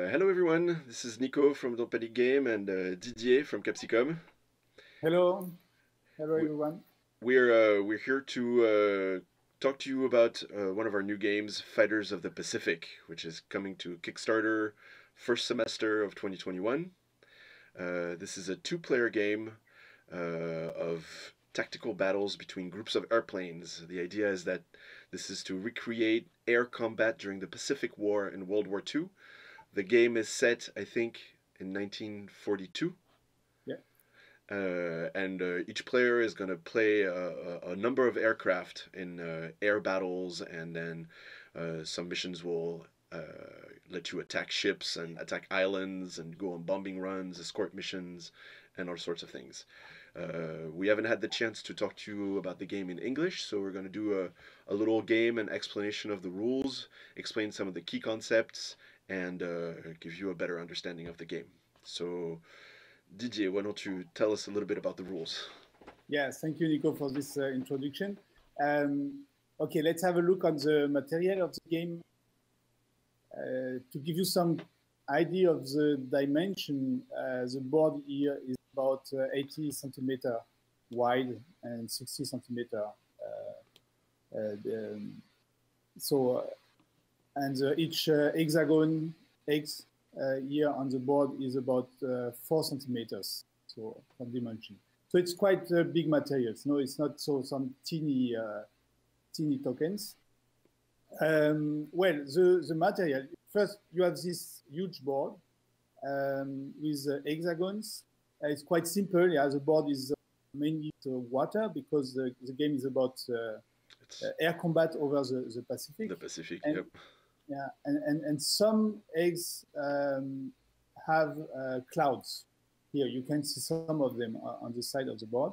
Hello everyone, this is Nico from Torpedoes Game and Didier from Capsicum. Hello, hello We, everyone. we're here to talk to you about one of our new games, Fighters of the Pacific, which is coming to Kickstarter first semester of 2021. This is a two-player game of tactical battles between groups of airplanes. The idea is that this is to recreate air combat during the Pacific War in World War II. The game is set, I think, in 1942. Yeah, And each player is going to play a number of aircraft in air battles, and then some missions will let you attack ships and attack islands and go on bombing runs, escort missions, and all sorts of things. We haven't had the chance to talk to you about the game in English, so we're going to do a little game and explanation of the rules, explain some of the key concepts, and give you a better understanding of the game. So, Didier, why don't you tell us a little bit about the rules? yes, thank you, Nico, for this introduction. Okay, let's have a look on the material of the game. To give you some idea of the dimension, the board here is about 80 centimeter wide and 60 centimeter. Each hexagon X here on the board is about 4 centimeters, so from dimension. So it's quite big materials. No, it's not so some teeny tokens. Well, the material, first you have this huge board with hexagons. It's quite simple. Yeah, the board is mainly water because the game is about air combat over the Pacific. The Pacific, and, yep. Yeah, and some eggs have clouds. Here you can see some of them on the side of the board.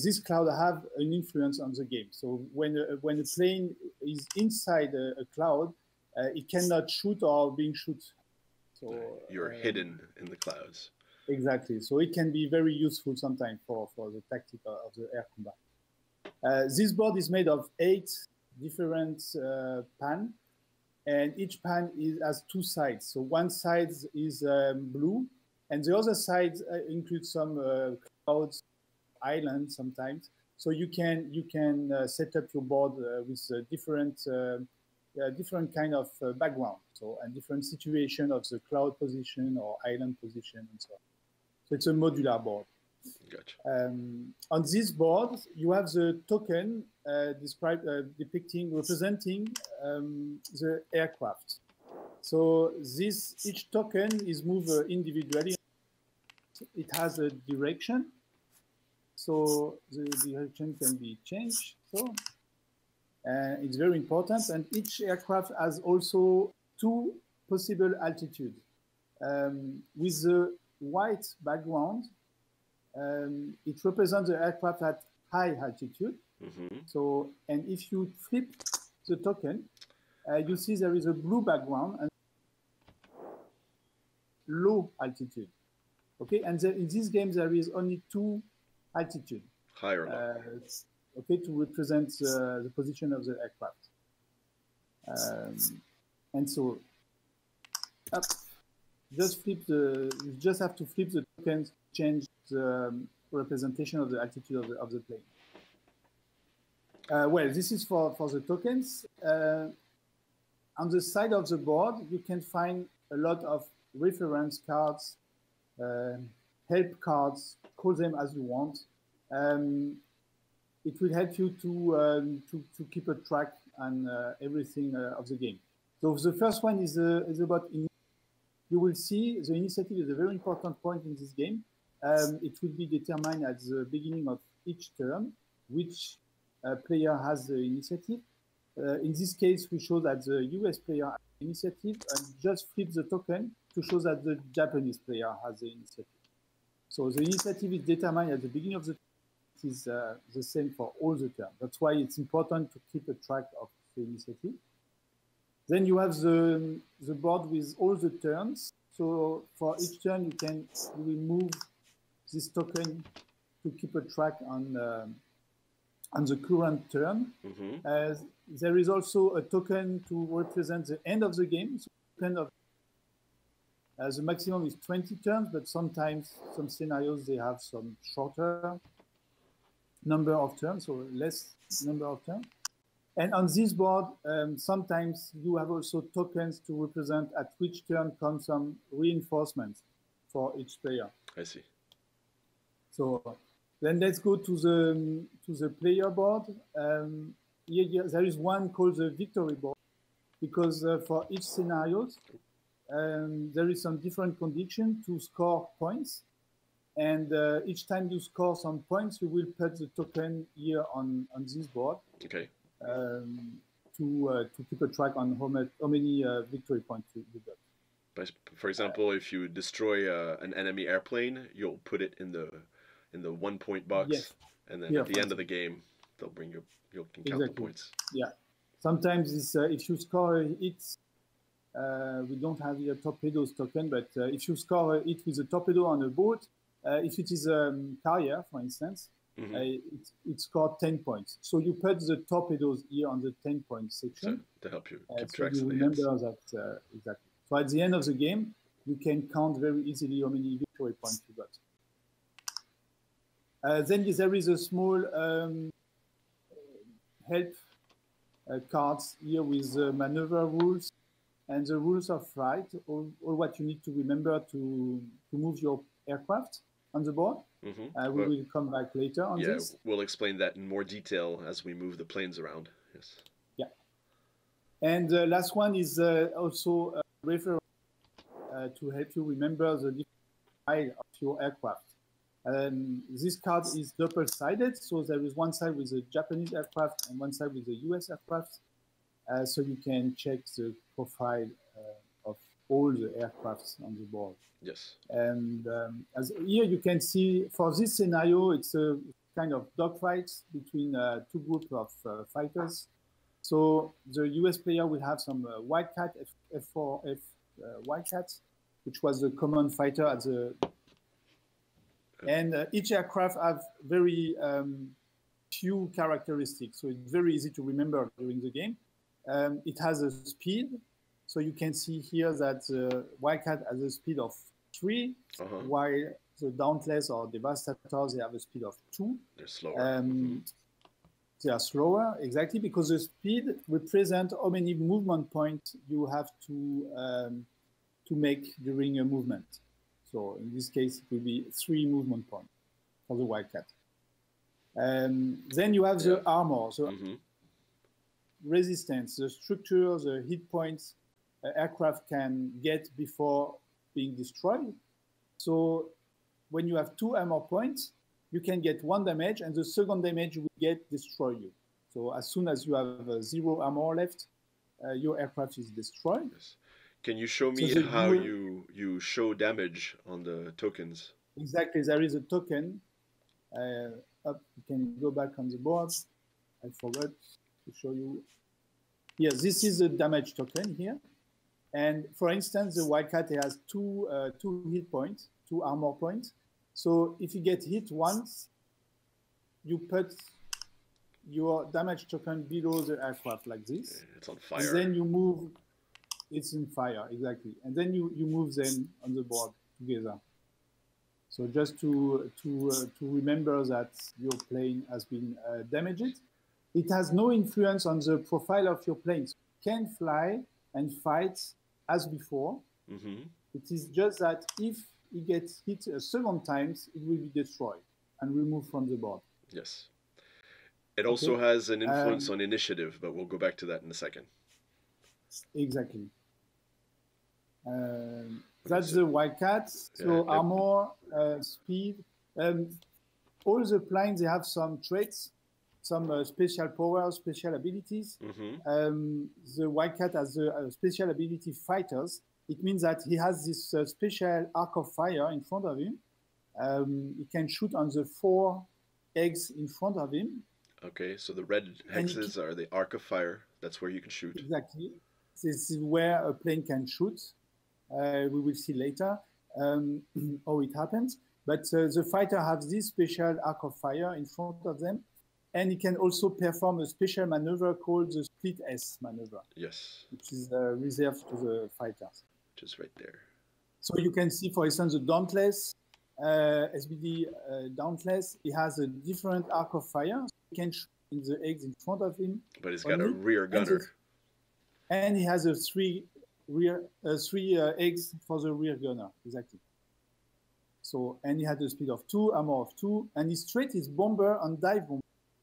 These clouds have an influence on the game. So when a plane is inside a cloud, it cannot shoot or being shot. So you're hidden in the clouds. Exactly. So it can be very useful sometimes for the tactic of the air combat. This board is made of 8 different pans. And each pan has 2 sides. So one side is blue, and the other side includes some clouds, islands sometimes. So you can set up your board with different kind of background, so and different situation of the cloud position or island position and so on. So it's a modular board. Gotcha. On this board, you have the token representing the aircraft. So each token is moved individually. It has a direction. So the direction can be changed. So it's very important. And each aircraft has also 2 possible altitudes. With the white background, it represents the aircraft at high altitude. Mm-hmm. So, and if you flip the token, you see there is a blue background and low altitude. Okay, and in this game there is only 2 altitude. High or low. Okay, to represent the position of the aircraft. And so, up. You just have to flip the tokens to change the representation of the altitude of the plane. Well, this is for the tokens. On the side of the board, you can find a lot of reference cards, help cards, call them as you want. It will help you to keep a track on everything of the game. So the first one is about. You will see the initiative is a very important point in this game. It will be determined at the beginning of each turn which player has the initiative. In this case, we show that the US player has the initiative and just flip the token to show that the Japanese player has the initiative. So the initiative is determined at the beginning of the turn. It is the same for all the turns. That's why it's important to keep a track of the initiative. Then you have the board with all the turns. So for each turn, you will move this token to keep a track on the current turn. Mm-hmm. There is also a token to represent the end of the game. So The maximum is 20 turns, but sometimes some scenarios they have some shorter number of turns, or less number of turns. And on this board, sometimes you have also tokens to represent at which turn comes some reinforcements for each player. I see. So then let's go to the player board. Here, there is one called the victory board, because for each scenario, there is some different condition to score points. And each time you score some points, you will put the token here on this board. Okay. To keep a track on how many victory points you got. But for example, if you destroy an enemy airplane, you'll put it in the 1 point box, yes. And then at the end of the game, they'll bring you can count the points. Yeah. Sometimes it's, if you score a hit, we don't have here torpedoes token, but if you score a hit with a torpedo on a boat, if it is a carrier, for instance, it scored 10 points. So you put the torpedoes here on the 10-point section to help you keep track so you remember that exactly. So at the end of the game, you can count very easily how many victory points you got. Then there is a small help cards here with maneuver rules and the rules of flight, or what you need to remember to move your aircraft on the board. We will come back later on this. Yeah, we'll explain that in more detail as we move the planes around. Yes. Yeah. And the last one is also a reference to help you remember the different style of your aircraft. This card is double-sided, so there is one side with the Japanese aircraft and one side with the US aircraft, so you can check the profile of all the aircrafts on the board. Yes. And as here you can see, for this scenario, it's a kind of dogfight between two groups of fighters. So the US player will have some Wildcat, F4F Wildcats, which was the common fighter at the... And each aircraft have very few characteristics, so it's very easy to remember during the game. It has a speed, so you can see here that the Wildcat has a speed of 3, while the Dauntless or Devastators, they have a speed of 2. They're slower. They are slower, exactly, because the speed represents how many movement points you have to make during a movement. So in this case, it will be 3 movement points for the Wildcat. Then you have the armor, so resistance, the structure, the hit points aircraft can get before being destroyed. So when you have 2 armor points, you can get 1 damage, and the second damage will destroy you. So as soon as you have 0 armor left, your aircraft is destroyed. Yes. Can you show me how you show damage on the tokens? Exactly, there is a token. You can go back on the board. I forgot to show you. Yes, this is a damage token here. And for instance, the Wildcat has 2 hit points, 2 armor points. So if you get hit once, you put your damage token below the aircraft like this. It's on fire. And then you move. It's in fire, exactly. And then you move them on the board together. So just to remember that your plane has been damaged. It has no influence on the profile of your plane. So you can fly and fight as before. It is just that if it gets hit a second time, it will be destroyed and removed from the board. Yes. It also has an influence on initiative, but we'll go back to that in a second. Exactly. That's the Wildcat. So armor, speed. All the planes, they have some traits, some special powers, special abilities. The Wildcat has a special ability fighters. It means that he has this special arc of fire in front of him. He can shoot on the 4 eggs in front of him. Okay, so the red hexes are the arc of fire. That's where you can shoot. Exactly. This is where a plane can shoot. We will see later how it happens. But the fighter has this special arc of fire in front of them. And he can also perform a special maneuver called the split S maneuver. Yes. Which is reserved to the fighters. Which is right there. So you can see, for instance, the Dauntless, SBD Dauntless, he has a different arc of fire. So he can shoot in the eggs in front of him. But he's got a rear gunner. And he has a three eggs for the rear gunner, exactly. So, and he had a speed of 2, armor of 2, and his trait is bomber and dive bomb.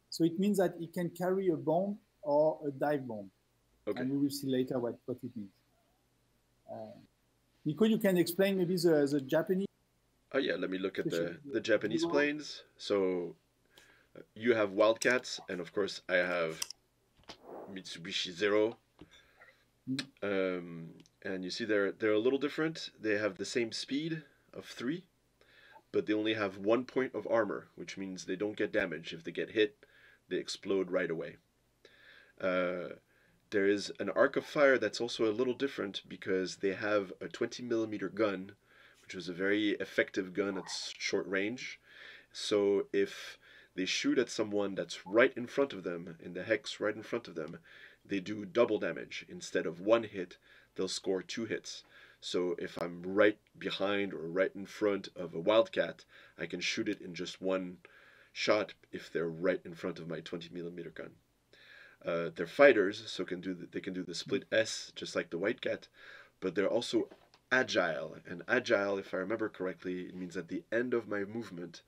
So it means that he can carry a bomb or a dive bomb. Okay. And we will see later what it means. Nico, you can explain maybe the Japanese? Oh yeah, let me look at the Japanese planes. So you have Wildcats, and of course I have Mitsubishi Zero. And you see they're a little different. They have the same speed of 3, but they only have 1 point of armor, which means they don't get damage. If they get hit, they explode right away. There is an arc of fire that's also a little different because they have a 20mm gun, which was a very effective gun at short range. So if they shoot at someone that's right in front of them, in the hex right in front of them, they do double damage. Instead of 1 hit, they'll score 2 hits. So if I'm right behind or right in front of a Wildcat, I can shoot it in just 1 shot if they're right in front of my 20mm gun. They're fighters, so they can do the split S just like the Wildcat, but they're also agile. And agile, if I remember correctly, it means at the end of my movement,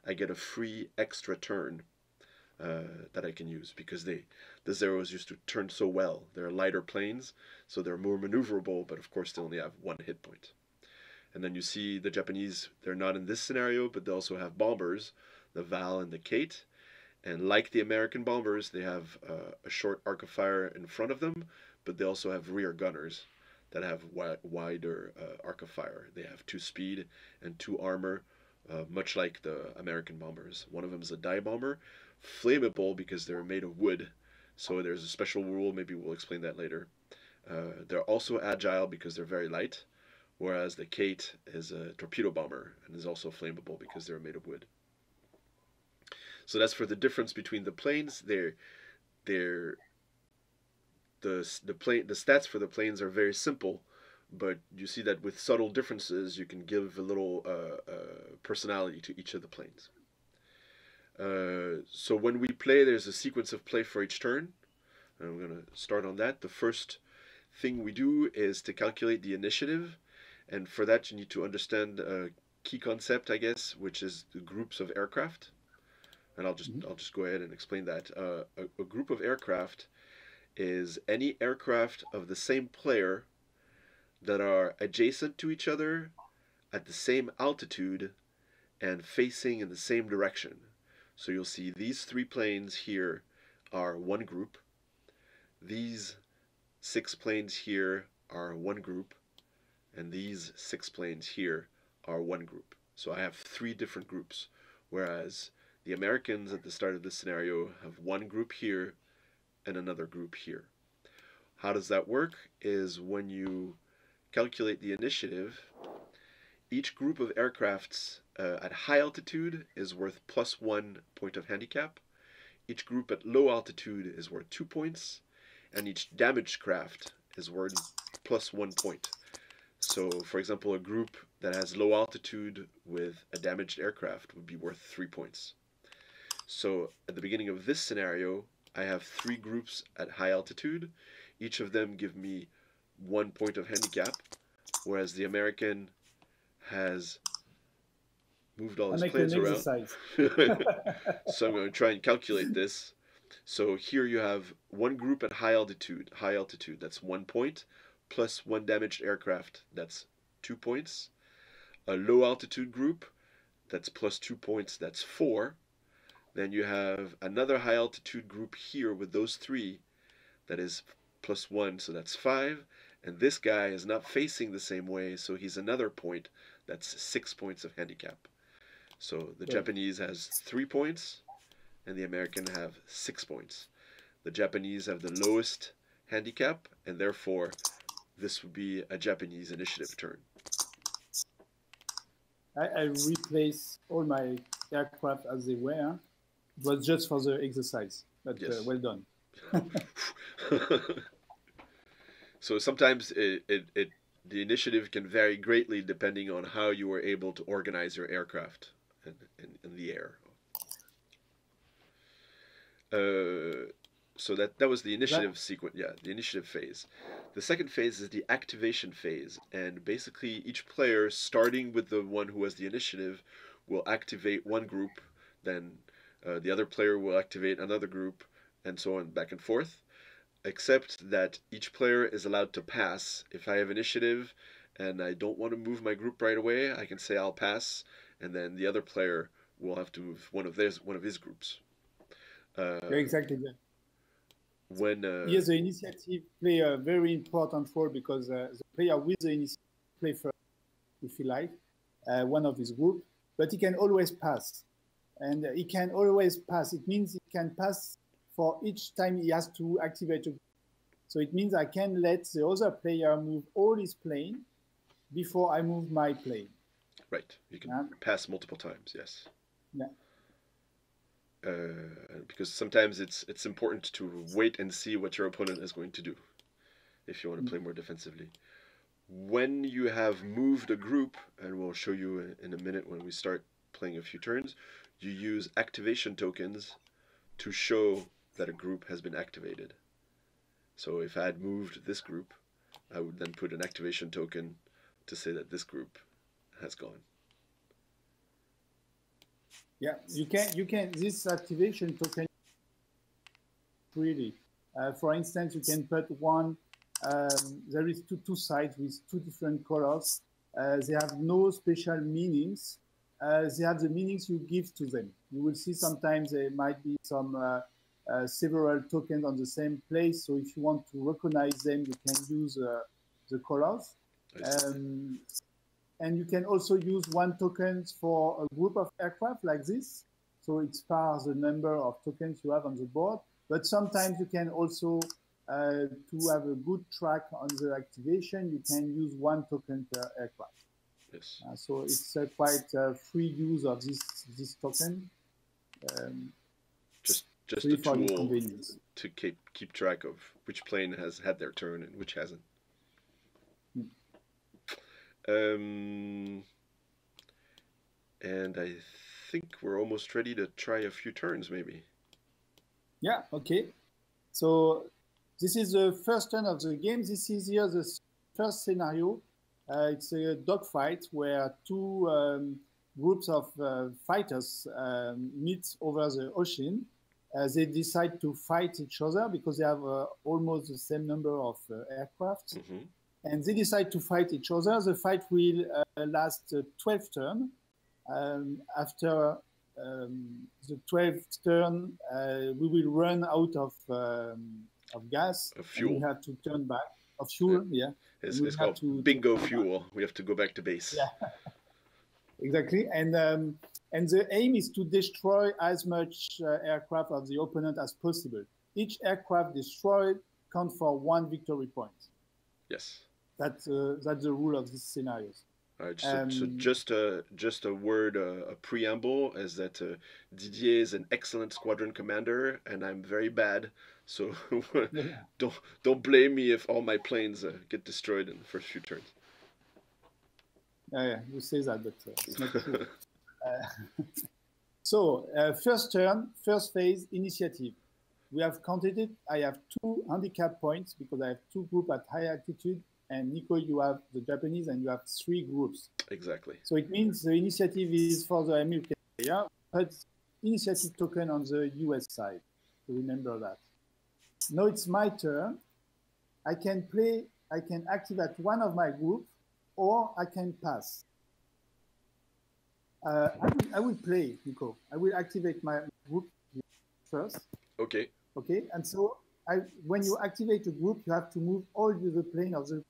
I get a free extra turn that I can use because the Zeros used to turn so well. They're lighter planes, so they're more maneuverable, but of course they only have 1 hit point. And then you see the Japanese, they're not in this scenario, but they also have bombers, the Val and the Kate. And like the American bombers, they have a short arc of fire in front of them, but they also have rear gunners that have wider arc of fire. They have 2 speed and 2 armor, much like the American bombers. One of them is a dive bomber, flammable because they're made of wood. So there's a special rule, maybe we'll explain that later. They're also agile because they're very light, whereas the Kate is a torpedo bomber and is also flammable because they're made of wood. So that's for the difference between the planes. The stats for the planes are very simple, but you see that with subtle differences, you can give a little personality to each of the planes. So when we play, there's a sequence of play for each turn. And I'm going to start on that. The first thing we do is to calculate the initiative, and for that you need to understand a key concept, I guess, which is the groups of aircraft. And I'll just go ahead and explain that. A group of aircraft is any aircraft of the same player that are adjacent to each other at the same altitude and facing in the same direction. So you'll see these 3 planes here are 1 group. These 6 planes here are 1 group. And these 6 planes here are 1 group. So I have 3 different groups, whereas the Americans at the start of this scenario have 1 group here and another group here. How does that work? Is when you calculate the initiative, each group of aircrafts at high altitude is worth +1 point of handicap. Each group at low altitude is worth 2 points, and each damaged craft is worth +1 point. So, for example, a group that has low altitude with a damaged aircraft would be worth 3 points. So at the beginning of this scenario, I have 3 groups at high altitude. Each of them give me 1 point of handicap, whereas the American has moved all his planes around. So I'm going to try and calculate this. So here you have 1 group at high altitude, that's 1 point, plus 1 damaged aircraft, that's 2 points. A low altitude group, that's +2 points, that's 4. Then you have another high altitude group here with those 3, that is +1, so that's 5. And this guy is not facing the same way, so he's another point, that's 6 points of handicap. So the Japanese has 3 points, and the American have 6 points. The Japanese have the lowest handicap, and therefore this would be a Japanese initiative turn. I replace all my aircraft as they were. It was just for the exercise, but yes. Well done. So sometimes the initiative can vary greatly depending on how you were able to organize your aircraft in the air. So that was the initiative sequence, yeah, the initiative phase. The second phase is the activation phase, and basically each player, starting with the one who has the initiative, will activate one group, then the other player will activate another group, and so on, back and forth, except that each player is allowed to pass. If I have initiative and I don't want to move my group right away, I can say I'll pass, and then the other player will have to move one of his groups. Exactly. When yes, the initiative play a very important role because the player with the initiative play first, if you like, one of his group, but he can always pass, and he can always pass. It means he can pass for each time he has to activate a group. So it means I can let the other player move all his plane before I move my plane. Right, you can pass multiple times. Yes. Yeah. Because sometimes it's important to wait and see what your opponent is going to do if you want to play more defensively. When you have moved a group, and we'll show you in a minute when we start playing a few turns, you use activation tokens to show that a group has been activated. So if I had moved this group, I would then put an activation token to say that this group has gone. Yeah, you can this activation token really. For instance, you can put one. There is two sides with two different colors. They have no special meanings. They have the meanings you give to them. You will see sometimes there might be some several tokens on the same place. So if you want to recognize them, you can use the colors. And you can also use one token for a group of aircraft like this. So it spars the number of tokens you have on the board. But sometimes you can also, to have a good track on the activation, you can use one token per aircraft. Yes. So it's quite free use of this token. Just a tool to keep track of which plane has had their turn and which hasn't. And I think we're almost ready to try a few turns, maybe. Yeah, okay. So this is the first turn of the game. This is here the first scenario. It's a dogfight where two groups of fighters meet over the ocean. They decide to fight each other because they have almost the same number of aircraft. Mm-hmm. And they decide to fight each other. The fight will last 12 turns. After the 12th turn, we will run out of gas. Of fuel. We have to turn back. Of fuel, yeah. It's called bingo fuel. We have to go back to base. Yeah, exactly. And the aim is to destroy as much aircraft of the opponent as possible. Each aircraft destroyed counts for one victory point. Yes. That's the rule of these scenarios. All right, so just a word, a preamble, is that Didier is an excellent squadron commander, and I'm very bad. So don't blame me if all my planes get destroyed in the first few turns. Yeah, you say that, but it's not true. So first turn, first phase, initiative. We have counted it. I have 2 handicap points because I have 2 groups at high altitude. And Nico, you have the Japanese, and you have 3 groups. Exactly. So it means the initiative is for the American player, but initiative token on the US side. So remember that. Now it's my turn. I can activate one of my groups, or I can pass. I will play, Nico. I will activate my group first. Okay. Okay, and so when you activate a group, you have to move all the plane of the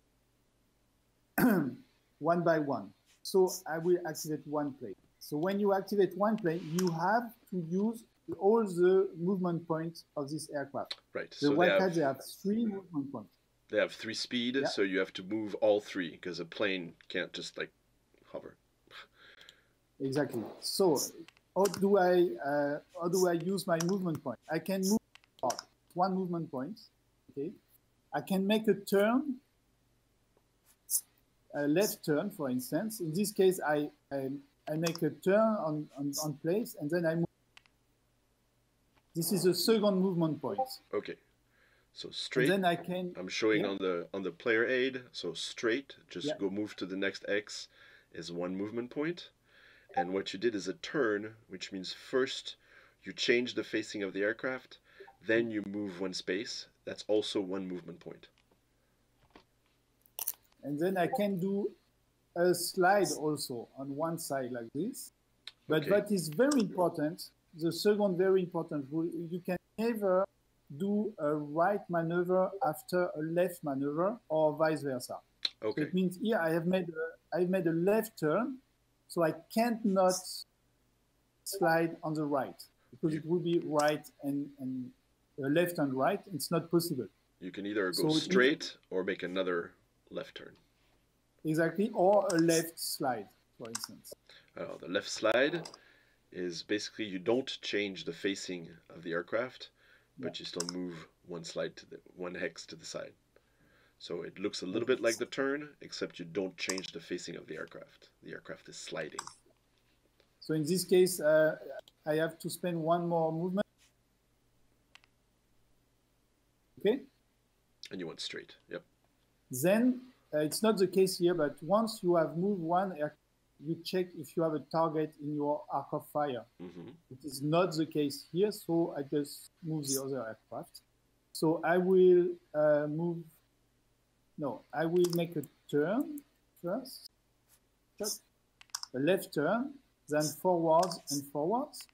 one by one. So I will activate one plane. So when you activate one plane, you have to use all the movement points of this aircraft. Right. The Wildcats, they have 3 movement points. They have 3 speed, yeah. So you have to move all 3 because a plane can't just like hover. Exactly. So how do I use my movement point? I can move 1 movement point. Okay. I can make a turn a left turn, for instance. In this case, I make a turn on place, and then I move. This is a second movement point. Okay. So straight. And then I can. I'm showing on the player aid. So straight, just go move to the next X, is one movement point. And what you did is a turn, which means first you change the facing of the aircraft, then you move one space. That's also one movement point. And then I can do a slide also on one side like this. But that is very important. The second very important rule, you can never do a right maneuver after a left maneuver or vice versa. Okay. So it means here I have made a left turn, so I can't not slide on the right because it would be right and left and right. It's not possible. You can either go straight or make another left turn. Exactly, or a left slide, for instance. The left slide is basically you don't change the facing of the aircraft, but you still move one hex to the side. So it looks a little bit like the turn, except you don't change the facing of the aircraft. The aircraft is sliding. So in this case, I have to spend one more movement. Okay. And you want straight. Yep. Then it's not the case here, but once you have moved one aircraft, you check if you have a target in your arc of fire. Mm-hmm. It is not the case here, so I just move the other aircraft. So I will I will make a turn first, a left turn, then forwards and forwards.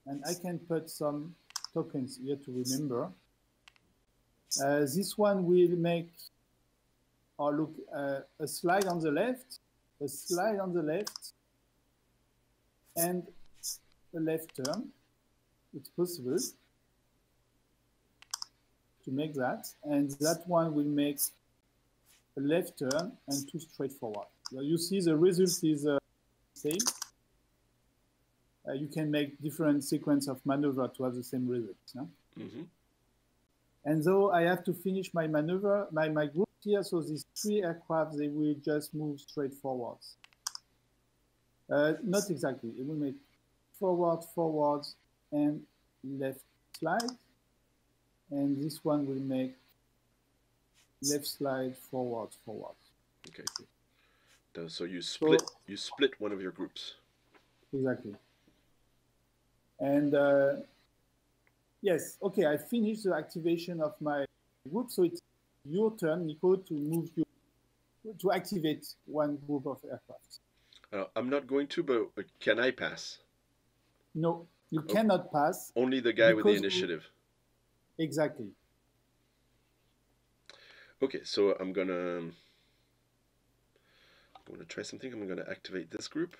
And I can put some tokens here to remember. This one will make, a slide on the left, a slide on the left, and a left turn. It's possible to make that. And that one will make a left turn and two straight forward. You see the result is the same. You can make different sequence of maneuver to have the same result. No? Mm-hmm. And so I have to finish my maneuver, my group here. So these three aircraft, they will just move straight forwards. Not exactly. It will make forwards, and left slide. And this one will make left slide, forwards. Okay. So you split one of your groups. Exactly. And yes, okay, I finished the activation of my group. So it's your turn, Nico, to activate one group of aircraft. I'm not going to, but can I pass? No, you cannot pass. Only the guy with the initiative. Exactly. Okay, so I'm gonna try something. I'm gonna activate this group.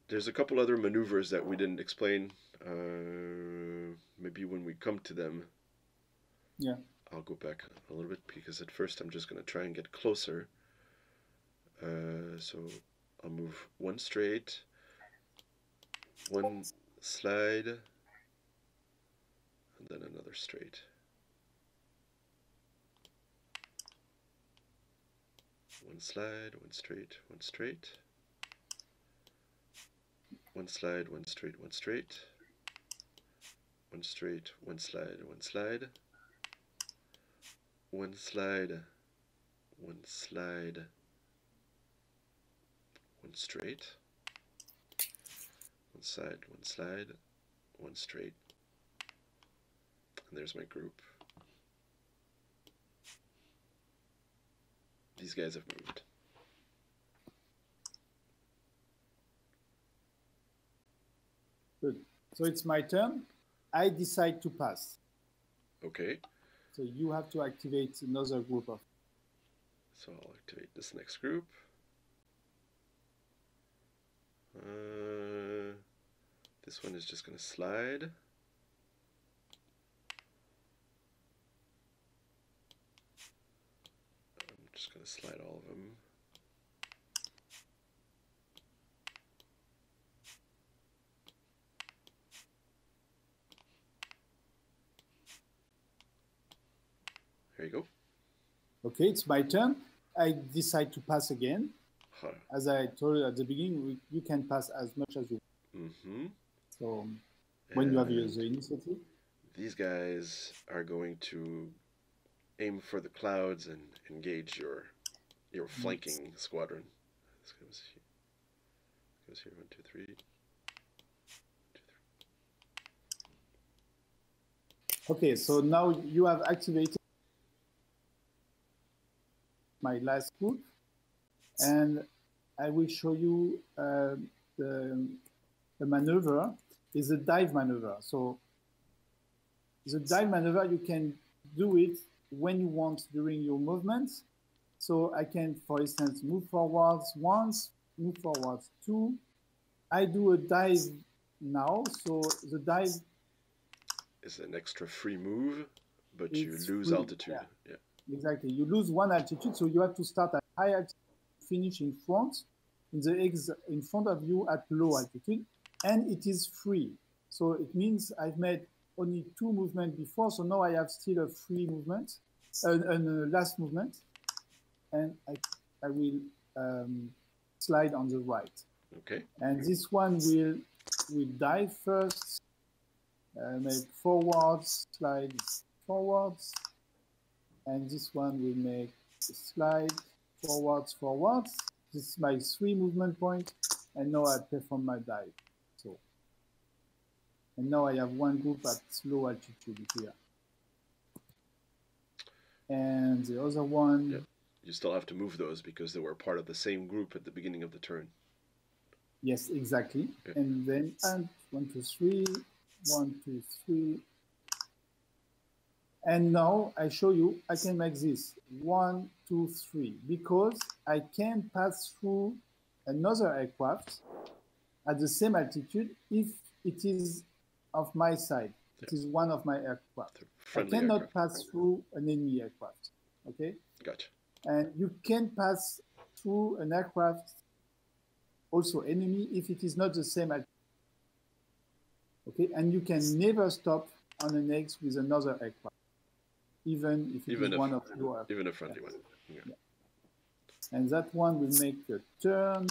There's a couple other maneuvers that we didn't explain. Maybe when we come to them, I'll go back a little bit, because at first I'm just gonna try and get closer. So I'll move one straight, one slide, and then another straight. One slide, one straight, one straight. One slide, one straight, one straight. One straight, one slide, one slide. One slide, one slide, one straight. One side, one slide, one straight. And there's my group. These guys have moved. Good. So it's my turn. I decide to pass. Okay. So you have to activate another group of. So I'll activate this next group. This one is just going to slide. I'm just going to slide all of them. There you go. Okay, it's my turn. I decide to pass again. Huh. As I told you at the beginning, you can pass as much as you want. Mm-hmm. So when you have the initiative. These guys are going to aim for the clouds and engage your flanking squadron. This goes here. 1, 2, 3. 1, 2, 3. Okay, so now you have activated my last group, and I will show you the maneuver is a dive maneuver. So the dive maneuver, you can do it when you want during your movements. So I can, for instance, move forwards once, move forwards two. I do a dive now. So the dive is an extra free move, but you lose free, altitude. Yeah. Exactly. You lose one altitude, so you have to start at high altitude, finish in front, in front of you at low altitude, and it is free. So it means I've made only 2 movements before, so now I have still a free movement, last movement, and I will slide on the right. Okay. And this one will dive first, make forwards, slide forwards, and this one will make slide forwards, forwards. This is my 3 movement point, and now I perform my dive. So, and now I have one group at low altitude here, and the other one. Yeah. You still have to move those because they were part of the same group at the beginning of the turn. Yes, exactly. Yeah. And then 1, 2, 3, 1, 2, 3. And now I show you, I can make this 1, 2, 3, because I can pass through another aircraft at the same altitude if it is of my side. Yeah. It is one of my aircraft. I cannot pass through an enemy aircraft. Okay? Gotcha. And you can pass through an aircraft, also enemy, if it is not the same altitude. Okay? And you can never stop on an X with another aircraft, even if it is one of your aircraft. Even a friendly one. Yeah. Yeah. And that one will make a turn,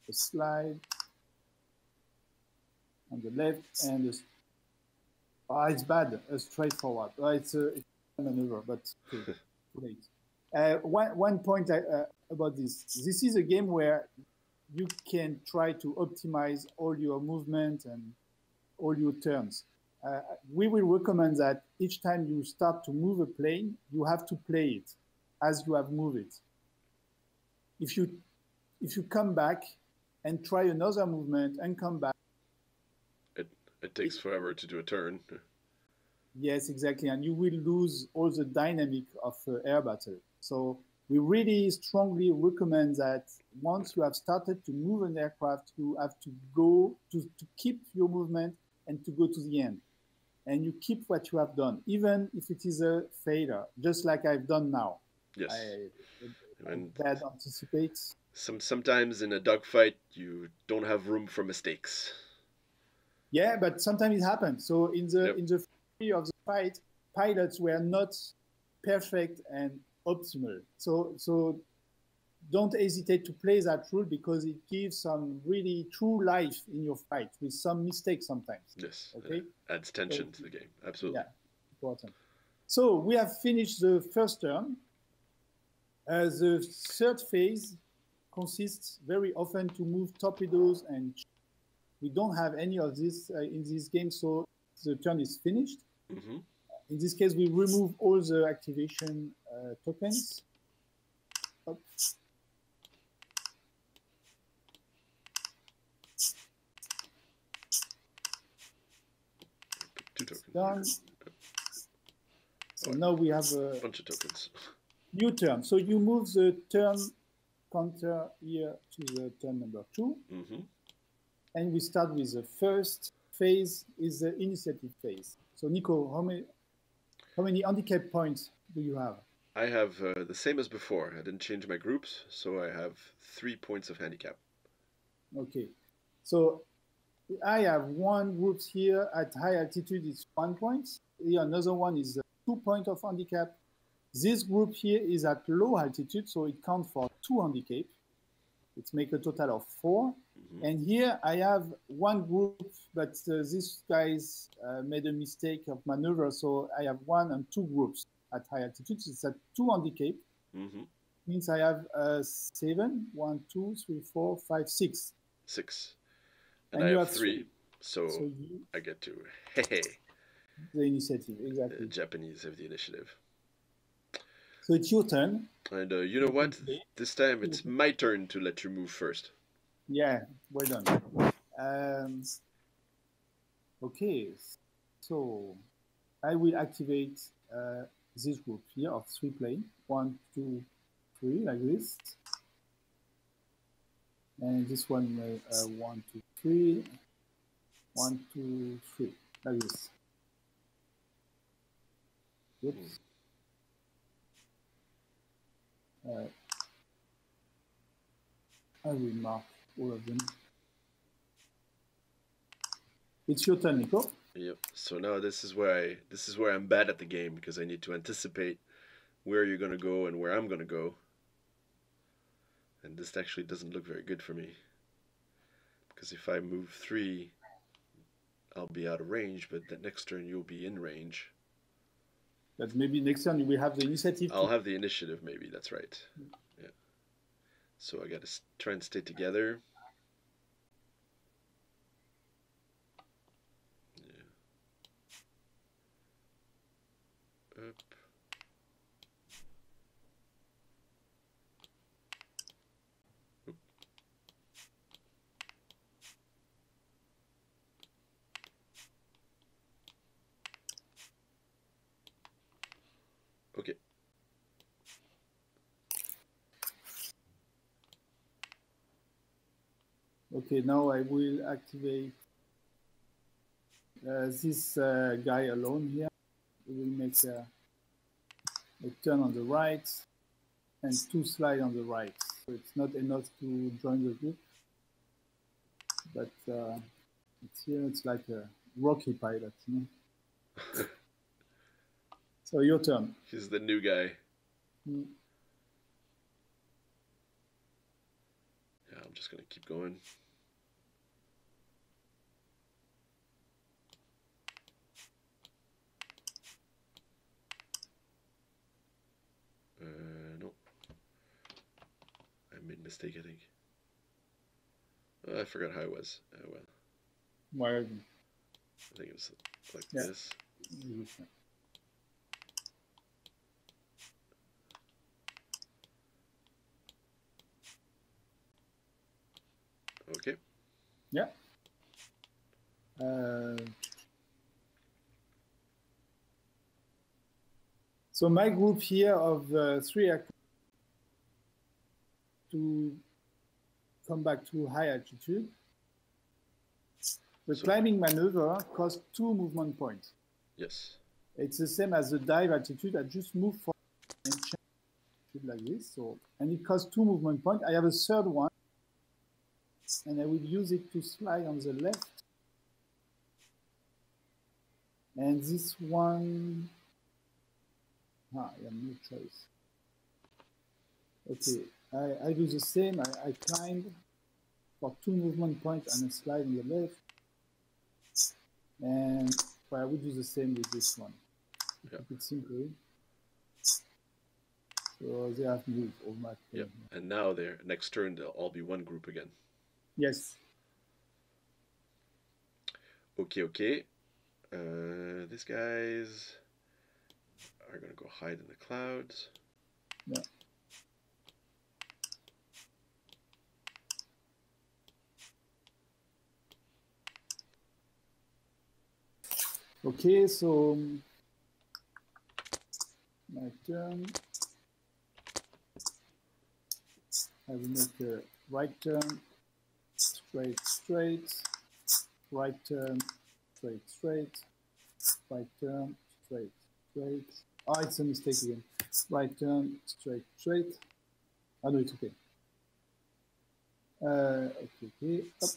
a slide on the left, and it's bad, a straight forward. It's a maneuver, but too late. One point about this. This is a game where you can try to optimize all your movement and all your turns. We will recommend that each time you start to move a plane, you have to play it as you have moved it. If you come back and try another movement and come back, it takes forever to do a turn. Yes, exactly, and you will lose all the dynamic of air battle. So we really strongly recommend that once you have started to move an aircraft, you have to go to keep your movement and to go to the end. And you keep what you have done, even if it is a failure, just like I've done now. Yes. That anticipates. Sometimes in a dogfight, you don't have room for mistakes. Yeah, but sometimes it happens. So in the free of the fight, pilots were not perfect and optimal. So don't hesitate to play that rule, because it gives some really true life in your fight with some mistakes sometimes. Yes. Okay. Adds tension to the game. Absolutely. Yeah, important. So we have finished the first turn. The third phase consists very often to move torpedoes, and we don't have any of this in this game, so the turn is finished. Mm-hmm. In this case, we remove all the activation tokens. Oops. Two tokens. Done. So now we have a bunch of tokens. New turn. So you move the turn counter here to the turn number 2. Mm-hmm. And we start with the first phase, is the initiative phase. So Nico, how many handicap points do you have? I have the same as before. I didn't change my groups, so I have 3 points of handicap. Okay. So I have 1 group here at high altitude is 1 point. Here another one is 2 points of handicap. This group here is at low altitude, so it counts for 2 handicap. It's make a total of 4. And here I have one group, but these guys made a mistake of maneuver, so I have 1 and 2 groups at high altitude. It's at 2 handicap. Means I have 7, 1, 2, 3, 4, 5, 6. 6. And I have 3. So I get to the initiative, exactly. The Japanese have the initiative. So it's your turn. And you know what? This time it's my turn to let you move first. Yeah, well done. Okay, so I will activate this group here of 3 planes. 1, 2, 3, like this. And this one, 1, 2, 3. 1, 2, 3, like this. Oops. I will mark all of them. It's your turn, Nico. Yep. So now this is where I'm bad at the game, because I need to anticipate where you're gonna go and where I'm gonna go. And this actually doesn't look very good for me, because if I move 3, I'll be out of range, but the next turn you'll be in range. But maybe next turn you will have the initiative. I'll have the initiative, maybe. That's right. Yeah. So I got to try and stay together. Yeah. Up. Oop. Okay. Okay, now I will activate this guy alone here. We will make a turn on the right and 2 slide on the right. So it's not enough to join the group, but it's here. It's like a rocky pilot, you know. So your turn. He's the new guy. Yeah, I'm just gonna keep going. No. I made a mistake, I think. I forgot how it was. Well. Why? I think it was like this. Okay. Yeah. So my group here of 3 are to come back to high altitude. The climbing maneuver costs 2 movement points. Yes. It's the same as the dive altitude. I just move for and change like this. So, and it costs 2 movement points. I have a third one, and I will use it to slide on the left. And this one, I have no choice. Okay, I do the same. I climb for 2 movement points and a slide on the left. And I will do the same with this one. Yeah. Keep it simple. So they have moved automatically. Yep. And now next turn they'll all be one group again. Yes. Okay. These guys are gonna go hide in the clouds. Yeah. Okay, so my turn. I will make a right turn, straight, right turn, straight, right turn, straight. Oh, it's a mistake again. Right turn, straight. Oh, no, it's okay. Okay. Up.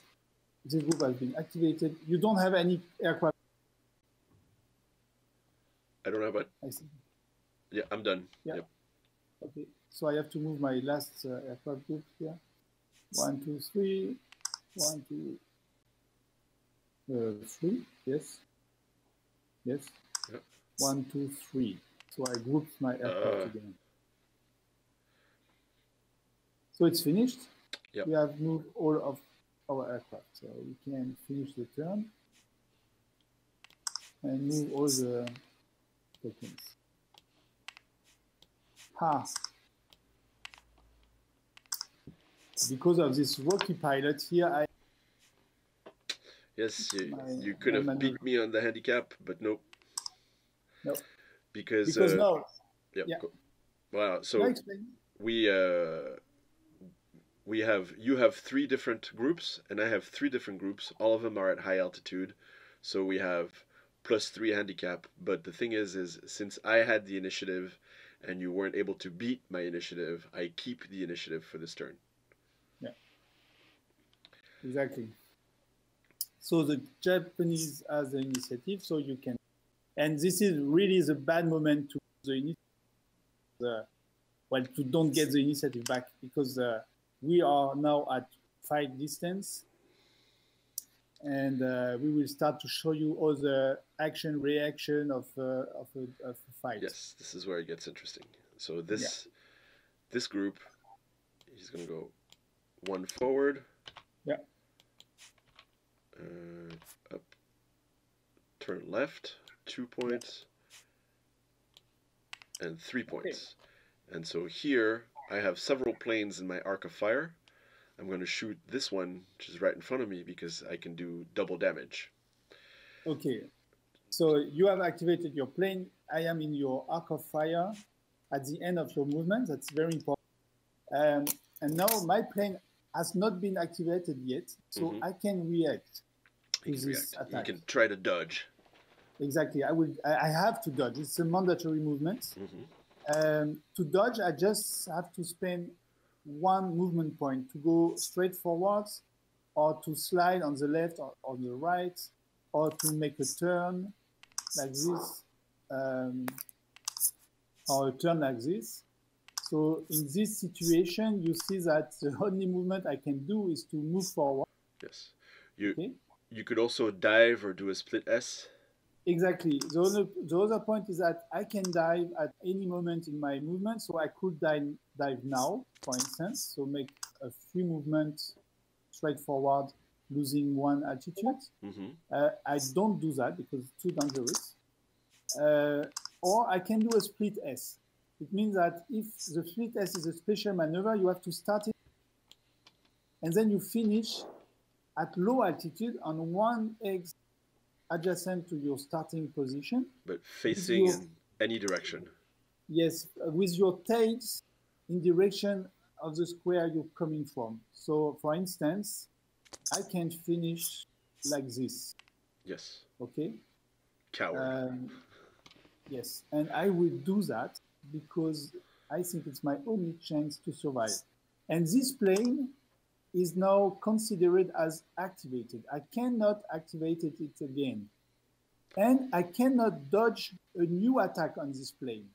This group has been activated. You don't have any aircraft. I don't have what? I see. Yeah, I'm done. Yeah. Yep. Okay. So I have to move my last aircraft group here. 1, 2, 3. 1, 2, 3. Yes. Yes. Yep. 1, 2, 3. So I grouped my aircraft again. So it's finished. Yep. We have moved all of our aircraft. So we can finish the turn and move all the tokens. Because of this rocky pilot here, Yes, you could have beat me on the handicap, but nope. Nope. Because now. Yep. Yeah. Wow. So you have 3 different groups, and I have 3 different groups. All of them are at high altitude, so we have +3 handicap. But the thing is since I had the initiative, and you weren't able to beat my initiative, I keep the initiative for this turn. Yeah. Exactly. So the Japanese has the initiative, so you can, and this is really the bad moment to the initiative. Well, to don't get the initiative back, because we are now at fight distance, and we will start to show you all the action reaction of a fight. Yes, this is where it gets interesting. So this group, he's gonna go 1 forward. Yeah. Up, turn left, 2 points, and 3 points. Okay. And so here I have several planes in my arc of fire. I'm going to shoot this one, which is right in front of me, because I can do double damage. Okay. So you have activated your plane. I am in your arc of fire at the end of your movement. That's very important. And now my plane has not been activated yet, so I can react to this attack. You can try to dodge. Exactly. I have to dodge. It's a mandatory movement. To dodge, I just have to spend 1 movement point to go straight forwards, or to slide on the left or on the right, or to make a turn like this, or a turn like this. So in this situation, you see that the only movement I can do is to move forward. Yes. You could also dive or do a split S. Exactly. The other point is that I can dive at any moment in my movement. So I could dive now, for instance. So make a free movement straight forward, losing 1 altitude. I don't do that because it's too dangerous. Or I can do a split S. It means that if the split S is a special maneuver, you have to start it, and then you finish at low altitude on 1 X adjacent to your starting position. But facing in any direction. Yes, with your tails in direction of the square you're coming from. So, for instance, I can finish like this. Yes. Okay? Coward. Yes, and I will do that because I think it's my only chance to survive. And this plane is now considered as activated. I cannot activate it again. And I cannot dodge a new attack on this plane.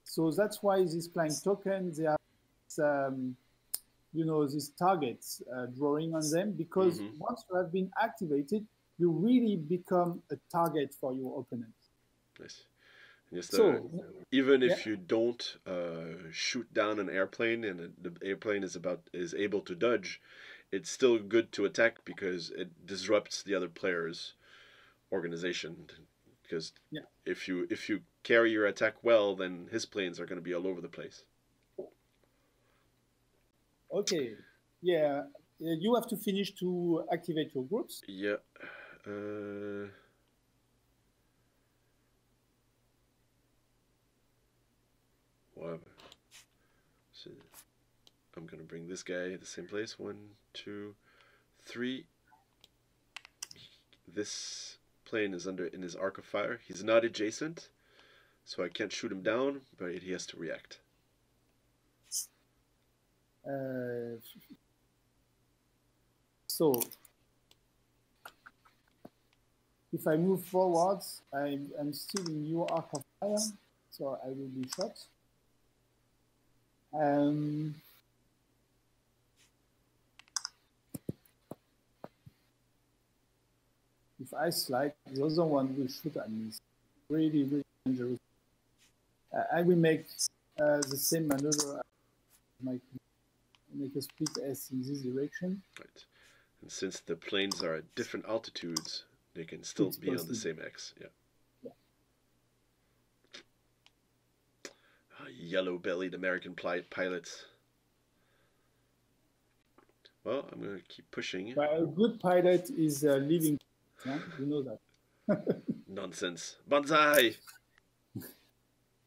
So that's why these flying tokens, they have, these targets drawing on them, because once you have been activated, you really become a target for your opponent. Nice. Yes, so, even if you don't shoot down an airplane and the airplane is able to dodge, it's still good to attack because it disrupts the other player's organization. Because if you carry your attack well, then his planes are going to be all over the place. Okay. Yeah. You have to finish to activate your groups. Yeah. Whatever. So I'm gonna bring this guy at the same place. 1, 2, 3. This plane is in his arc of fire. He's not adjacent, so I can't shoot him down, but he has to react. So if I move forwards, I'm still in your arc of fire. so I will be shot. If I slide, the other one will shoot at me. It's really, really dangerous. I will make the same maneuver. Make a split S in this direction. Right. And since the planes are at different altitudes, they can still be on the same X. Yeah. Yellow-bellied American pilots. Well, I'm going to keep pushing. But a good pilot is leaving. Huh? You know that. Nonsense. Banzai!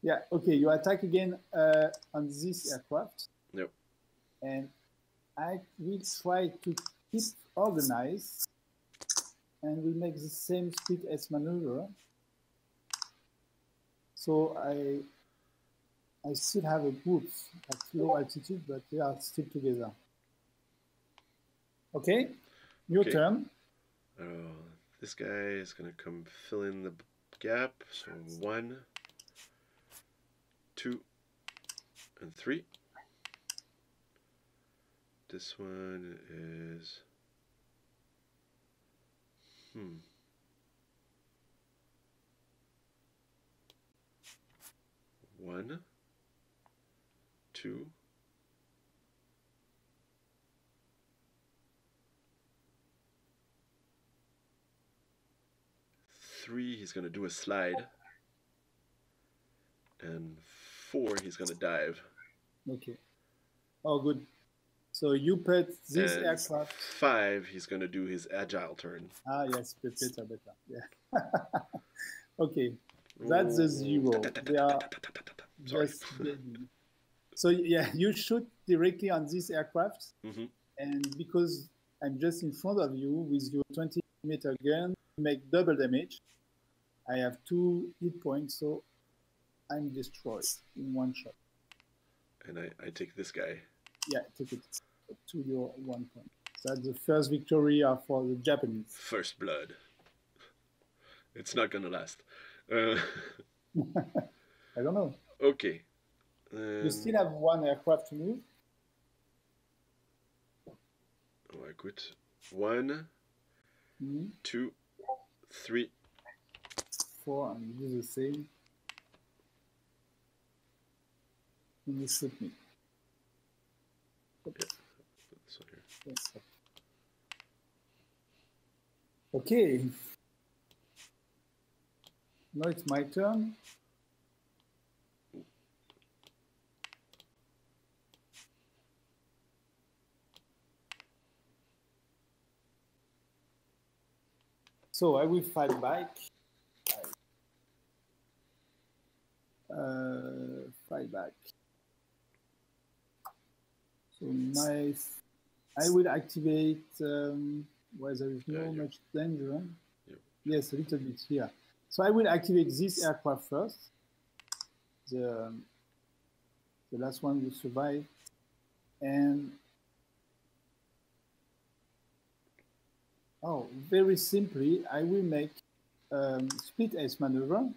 Yeah, okay, you attack again on this aircraft. Yep. And I will try to keep organized and we make the same split S maneuver. So I still have a group at low altitude, but they are still together. Okay, your turn. This guy is going to come fill in the gap. So 1, 2, and 3. This one is 1, 2, 3, he's going to do a slide. And 4, he's going to dive. Okay. Oh, good. So you put this and aircraft. 5, he's going to do his agile turn. Ah, yes, better. Yeah. Okay. That's the 0. They are just deadly. So, yeah, you shoot directly on this aircraft. And because I'm just in front of you with your 20mm gun, you make double damage. I have 2 hit points, so I'm destroyed in one shot. And I take this guy. Yeah, take it to your 1 point. That's the first victory for the Japanese. First blood. It's not gonna last. I don't know. Okay. You still have 1 aircraft to move. Oh, I quit. 1, 2, 3, 4, and do the same. And you shoot me. Yeah. This one here. Okay. Now it's my turn. So I will fight back. Fight back. So I will activate where there is no much danger. Yep. Yes, a little bit here. So I will activate this aircraft first. The last one will survive. And very simply, I will make split S maneuver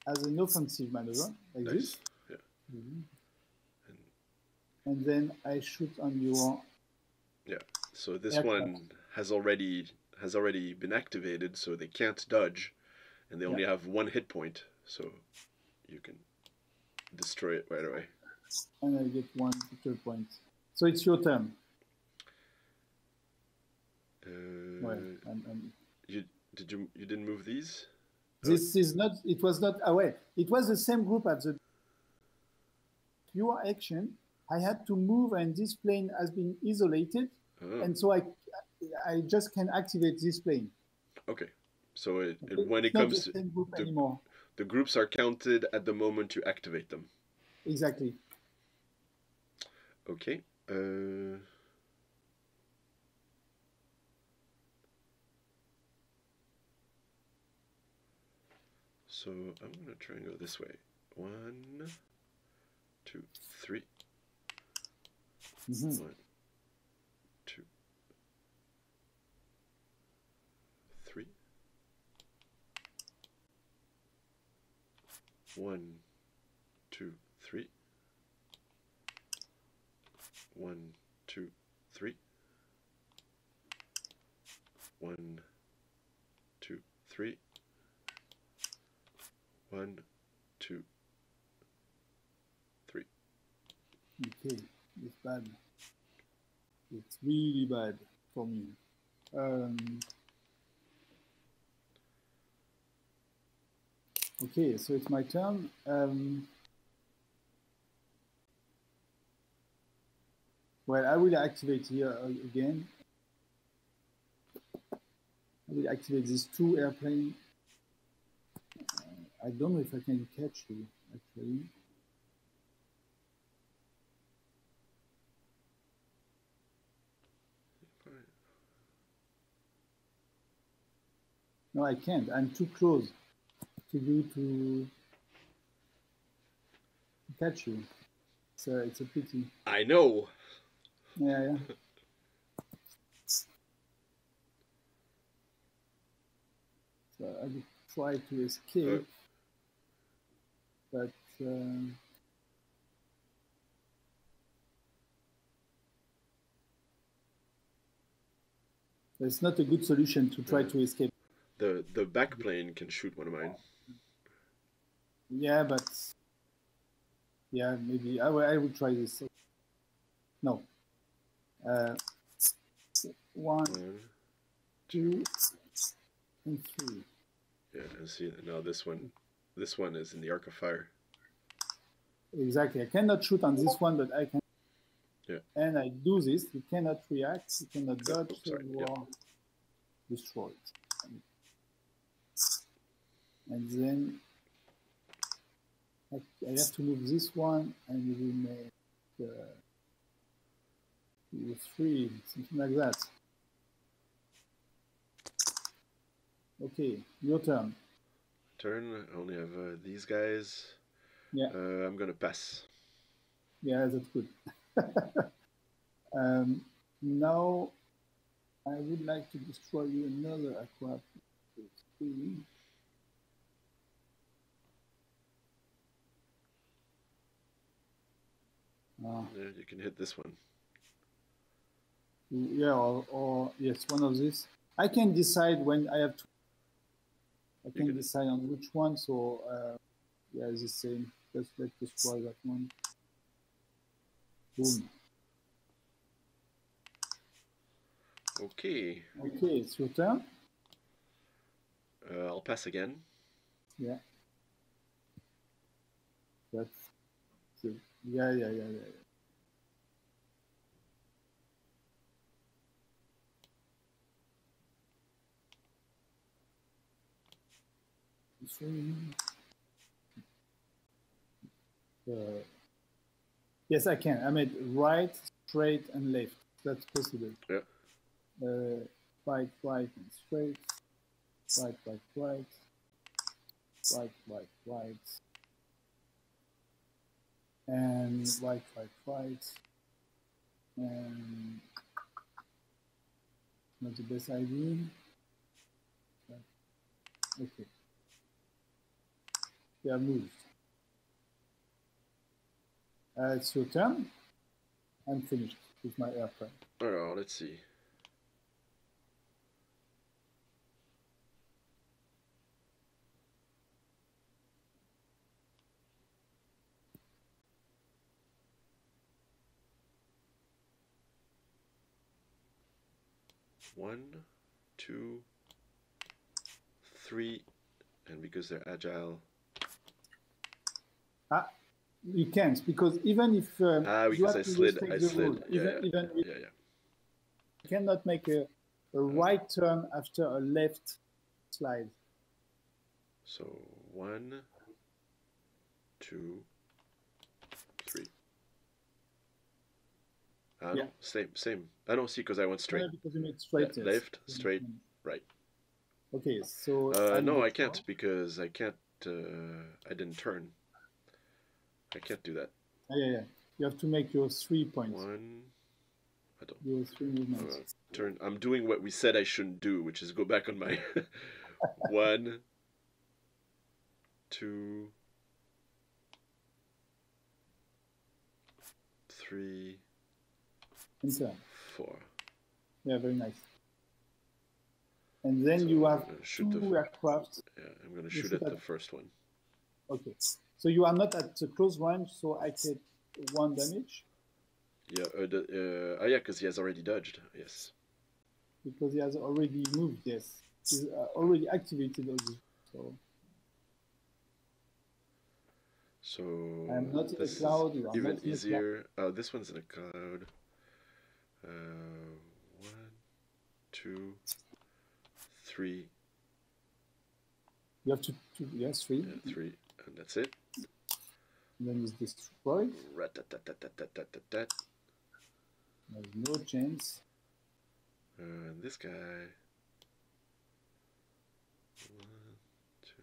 as an offensive maneuver, like this. Yeah. And then I shoot on your. Yeah. So this aircraft. one has already been activated, so they can't dodge, and they only have 1 hit point, so you can destroy it right away. And I get 1 victory point. So it's your turn. You didn't move these? This is not. It was not away. It was the same group at the pure action. I had to move, and this plane has been isolated, and so I just can activate this plane. Okay. So when it not comes the same group anymore. The groups are counted at the moment you activate them. Exactly. Okay. So I'm going to try and go this way. 1, 2, 3. 1, 2, 3. 1, 2, 3. 1, 2, 3. 1, 2, 3. 1, 2, 3. Okay, it's bad. It's really bad for me. Okay, so it's my turn. Well, I will activate here again. I will activate these 2 airplanes. I don't know if I can catch you, actually. No, I can't. I'm too close to you to catch you. So it's a pity. I know. Yeah. So I will try to escape, but it's not a good solution to try to escape. The back plane can shoot one of mine. Yeah, but yeah, maybe I will try this. No. 1, 2, and 3. Yeah, and see now this one is in the arc of fire. Exactly. I cannot shoot on this one, but I can. Yeah. And I do this. You cannot react. You cannot dodge. Oh, sorry. You are destroyed. And then I have to move this one, and we will make 3, something like that. Okay, your turn. Turn. I only have these guys. Yeah. I'm gonna pass. Yeah, that's good. Now I would like to destroy you another aircraft. Yeah, you can hit this one. Yeah, or yes, one of these. I can decide when I have to. I can decide on which one. So yeah, it's the same. Let's destroy that one. Boom. Okay. Okay, it's your turn. I'll pass again. Yeah. That's good. Yeah. Yes, I can. I made right, straight, and left. That's possible. Yeah. Right, and straight. Right. Right. And right. And not the best idea. Okay. They are moved. It's your turn. I'm finished with my airplane. Oh, let's see. One, 2, 3, and because they're agile. You can't, because even if because I slid. You cannot make a right turn after a left slide. So 1, 2, 3. Yeah. No, same. I don't see because I went straight. Yeah, because you made straight. Yeah, left, straight, right. Okay, so no, I can't because I can't. I didn't turn. I can't do that. Yeah. You have to make your 3 points. 1. I don't. Your 3 movements. Turn. I'm doing what we said I shouldn't do, which is go back on my 1, 2, 3, Enter. 4. Yeah, very nice. And then So you I'm have gonna shoot two aircraft. Yeah, I'm going to shoot at the first one. Okay. So you are not at the close range, so I get 1 damage. Yeah, oh yeah, because he has already dodged. Yes. Because he has already moved, yes. He's already activated all this. So I'm not in a cloud. You are even not in easier. Oh, this one's in a cloud. 1, 2, 3. You have to yes, 3. Yeah, 3, and that's it. And then it's destroyed. Rat-tat-tat-tat-tat-tat-tat. There's no chance. And this guy. 1, 2.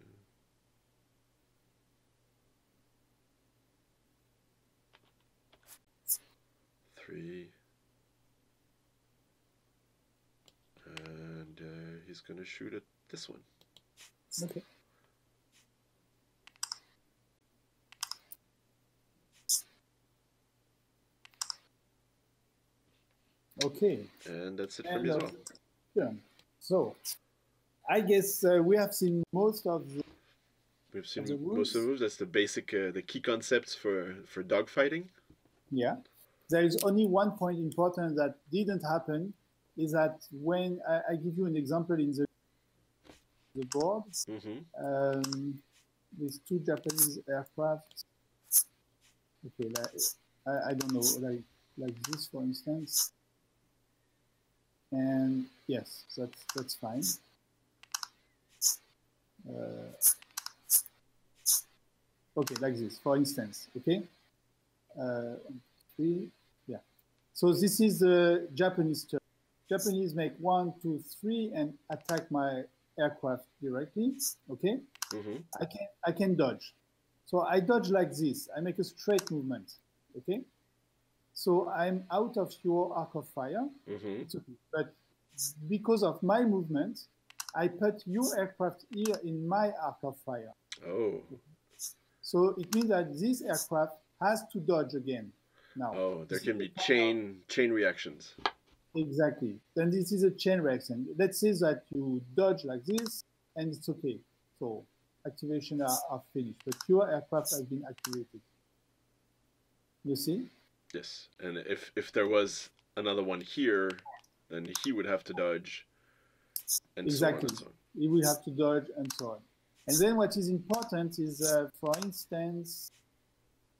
3. And he's going to shoot at this one. Okay. Okay. And that's it for me as well. Yeah. So, I guess we have seen most of the. We've seen most of the moves. That's the basic, the key concepts for dogfighting. Yeah. There is only one point important that didn't happen, is that when I give you an example in the board, with 2 Japanese aircraft. Okay, I don't know, like this, for instance. And yes, that's fine. Okay, like this, for instance. Okay. 3, yeah. So this is the Japanese turn. Japanese make 1, 2, 3 and attack my aircraft directly. Okay. I can dodge. So I dodge like this. I make a straight movement. Okay. So I'm out of your arc of fire. It's okay. But because of my movement, I put your aircraft here in my arc of fire. Oh. So it means that this aircraft has to dodge again now. Oh, there can be chain reactions. Exactly. Then this is a chain reaction. Let's say that you dodge like this, and it's okay. So activation are finished. But your aircraft has been activated. You see? Yes. And if there was another one here, then he would have to dodge. And exactly. So on and so on. He will have to dodge and so on. And then what is important is, for instance,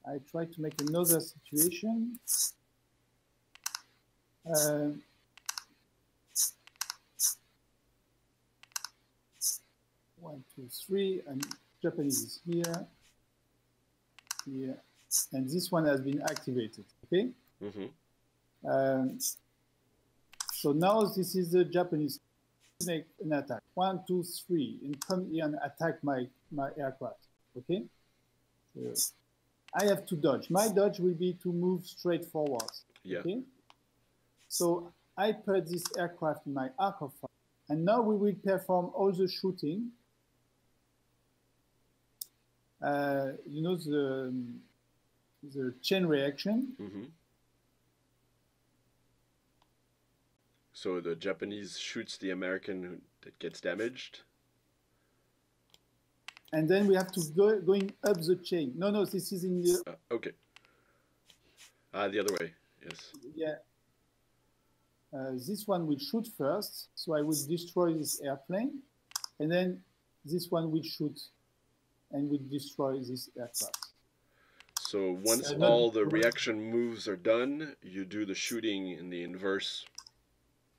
I try to make another situation. 1, 2, 3, and Japanese is here, and this one has been activated. Okay. So now this is the Japanese. Make an attack. 1, 2, 3, and come here and attack my aircraft. Okay. So I have to dodge. My dodge will be to move straight forward. Yeah. Okay. So I put this aircraft in my arc of fire, and now we will perform all the shooting. You know, the chain reaction. So the Japanese shoots the American that gets damaged. And then we have to going up the chain. No, this is in the. Okay. The other way. Yes. Yeah. This one will shoot first, so I will destroy this airplane, and then this one will shoot and will destroy this aircraft. So once all the reaction moves are done, you do the shooting in the inverse.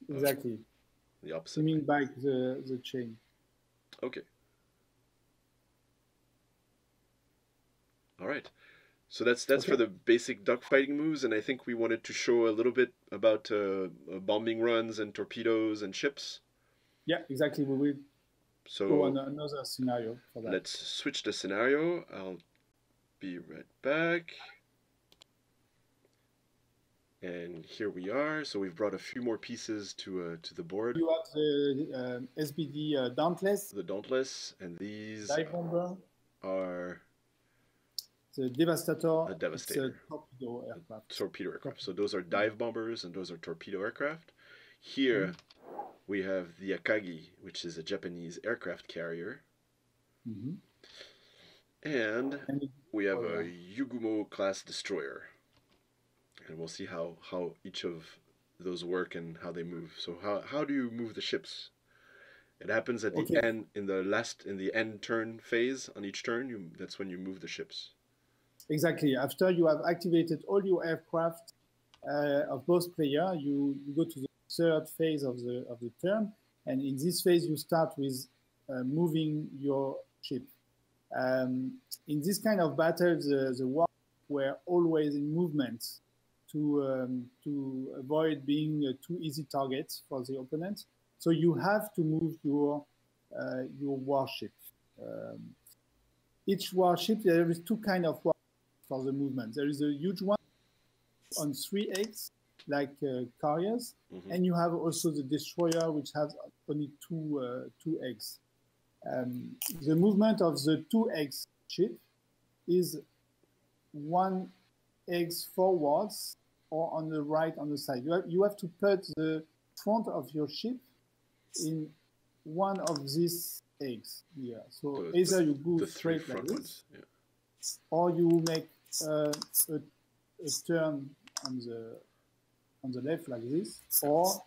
Exactly. The opposite. Swinging back the chain. Okay. All right. So that's for the basic dogfighting moves, and I think we wanted to show a little bit about bombing runs and torpedoes and ships. Yeah, exactly. We will go on another scenario for that. Let's switch the scenario. I'll be right back. And here we are. So we've brought a few more pieces to the board. You have the SBD Dauntless. The Dauntless, and these Dive bomber. are. The Devastator. The Devastator. It's a torpedo aircraft. Torpedo aircraft. So those are dive bombers and those are torpedo aircraft. Here we have the Akagi, which is a Japanese aircraft carrier. And we have a Yugumo class destroyer. And we'll see how each of those work and how they move. So how do you move the ships? It happens at the end, in the end turn phase. On each turn, that's when you move the ships. Exactly. After you have activated all your aircraft of both players, you go to the third phase of the turn, and in this phase you start with moving your ship. In this kind of battle, the war were always in movement to avoid being too easy targets for the opponent. So you have to move your warship. Each warship, there is two kinds of warships for the movement. There is a huge one on 3 eggs, like carriers, and you have also the destroyer, which has only two eggs. The movement of the 2 eggs ship is 1 egg forwards or on the right on the side. You have to put the front of your ship in one of these eggs here. So either you go straight like this, or you make a turn on the left like this, or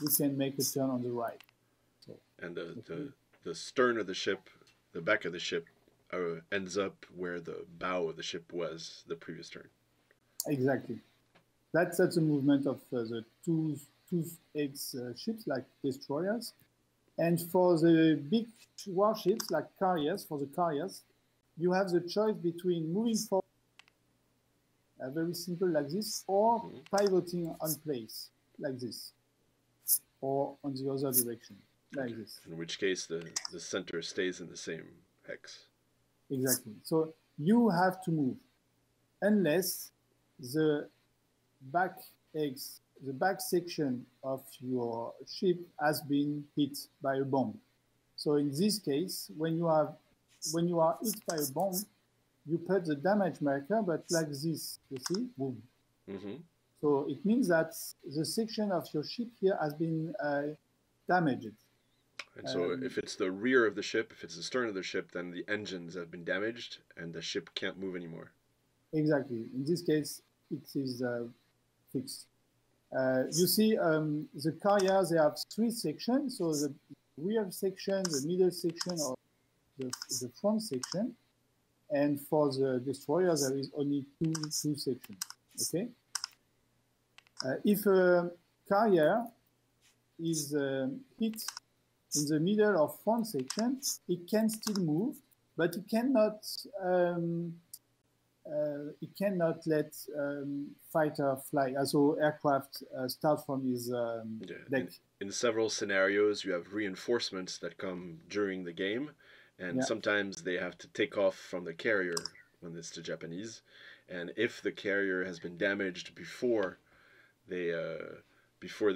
you can make a turn on the right. So, and the stern of the ship, the back of the ship, ends up where the bow of the ship was the previous turn. Exactly. That's the movement of the two eggs ships, like destroyers. And for the big warships, like carriers, you have the choice between moving forward, very simple like this, or pivoting on place, like this, or on the other direction, like this. In which case, the center stays in the same hex. Exactly. So you have to move, unless the back section of your ship has been hit by a bomb. So in this case, when you are hit by a bomb, you put the damage marker, but like this, you see, boom. So it means that the section of your ship here has been damaged. And so if it's the rear of the ship, if it's the stern of the ship, then the engines have been damaged and the ship can't move anymore. Exactly. In this case, it is fixed. You see, the carriers, they have 3 sections. So the rear section, the middle section, or the front section. And for the destroyers, there is only two sections. Okay. If a carrier is hit in the middle or front section, it can still move, but it cannot let fighter fly, also aircraft start from his deck. In several scenarios, you have reinforcements that come during the game, and sometimes they have to take off from the carrier when it's the Japanese. And if the carrier has been damaged before they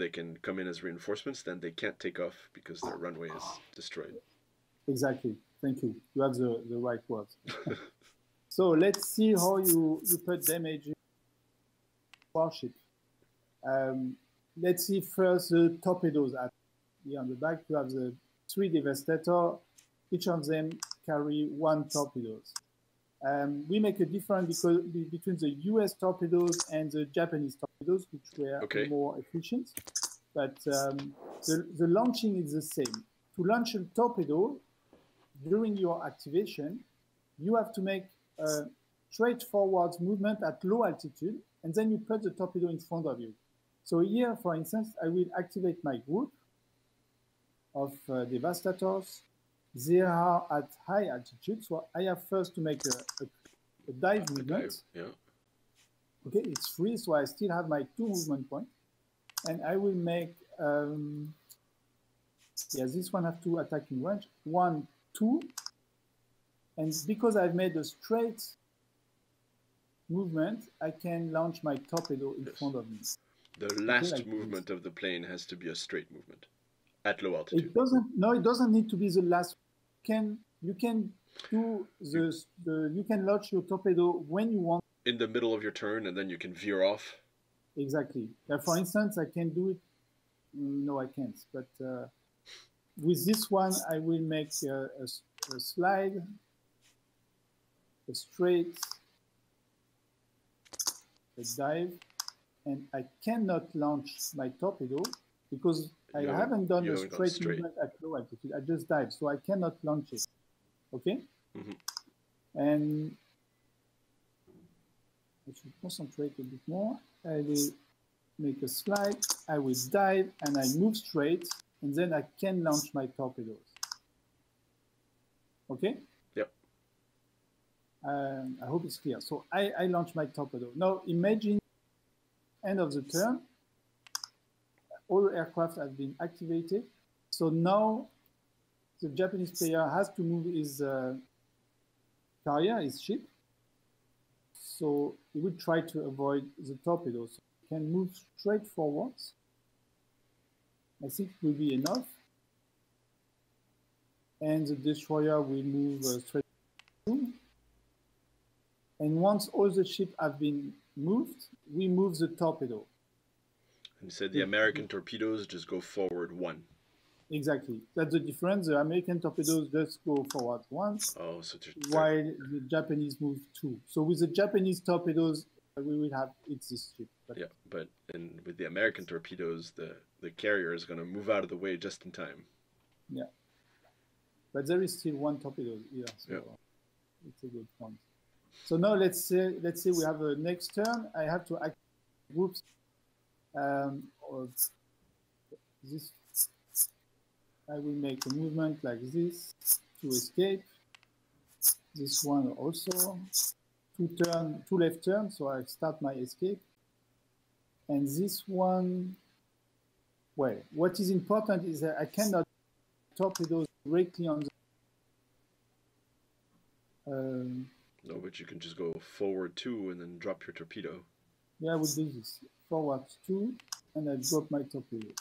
can come in as reinforcements, then they can't take off because their runway is destroyed. Exactly. Thank you. You have the right words. So let's see how you put damage in warship. Let's see first the torpedoes. Here on the back, you have the 3 Devastator. Each of them carry 1 torpedoes. We make a difference between the US torpedoes and the Japanese torpedoes, which were more efficient. But the launching is the same. To launch a torpedo, during your activation, you have to make a straightforward movement at low altitude, and then you put the torpedo in front of you. So here, for instance, I will activate my group of Devastators. They are at high altitude, so I have first to make a dive movement. Okay, it's free, so I still have my 2 movement points. And I will make, this one has 2 attacking range, 1, 2. And because I've made a straight movement, I can launch my torpedo in front of me. The last movement of the plane has to be a straight movement at low altitude. It doesn't need to be the last. You can you can do you can launch your torpedo when you want. In the middle of your turn, and then you can veer off. Exactly. For instance, I can do it. No, I can't. But with this one, I will make a slide, a straight, a dive, and I cannot launch my torpedo because I haven't done a straight movement at low altitude. I just dive, so I cannot launch it. Okay? Mm-hmm. And I should concentrate a bit more. I will make a slide, I will dive, and I move straight, and then I can launch my torpedoes. Okay? Yep. I hope it's clear. So I launch my torpedo. Now imagine end of the turn, all aircraft have been activated. So now the Japanese player has to move his carrier, his ship. So he will try to avoid the torpedoes. So he can move straight forwards. I think it will be enough. And the destroyer will move straight through. And once all the ships have been moved, we move the torpedo. And you said the American torpedoes just go forward one. Exactly. That's the difference. The American torpedoes just go forward one, while the Japanese move two. So with the Japanese torpedoes, we will have this ship. But with the American torpedoes, the carrier is going to move out of the way just in time. Yeah. But there is still one torpedo here, so it's a good point. So now let's say we have a next turn. I have to act groups. This. I will make a movement like this to escape. This one also. Two left turn, so I start my escape. And this one, well, what is important is that I cannot torpedoes directly on the. No, but you can just go forward two and then drop your torpedo. Yeah, I would do this. Forward two, and I drop my torpedo.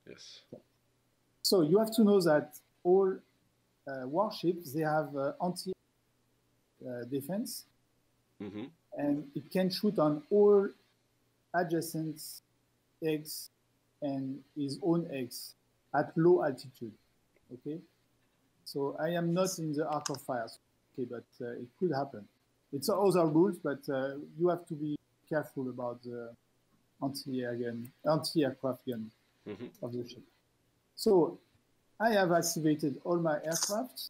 Yes. So you have to know that all warships, they have anti-defense, and it can shoot on all adjacent eggs and his own eggs at low altitude. Okay, so I am not in the arc of fire. Okay, but it could happen. It's other rules, but you have to be careful about the anti-aircraft gun of the ship. So I have activated all my aircraft.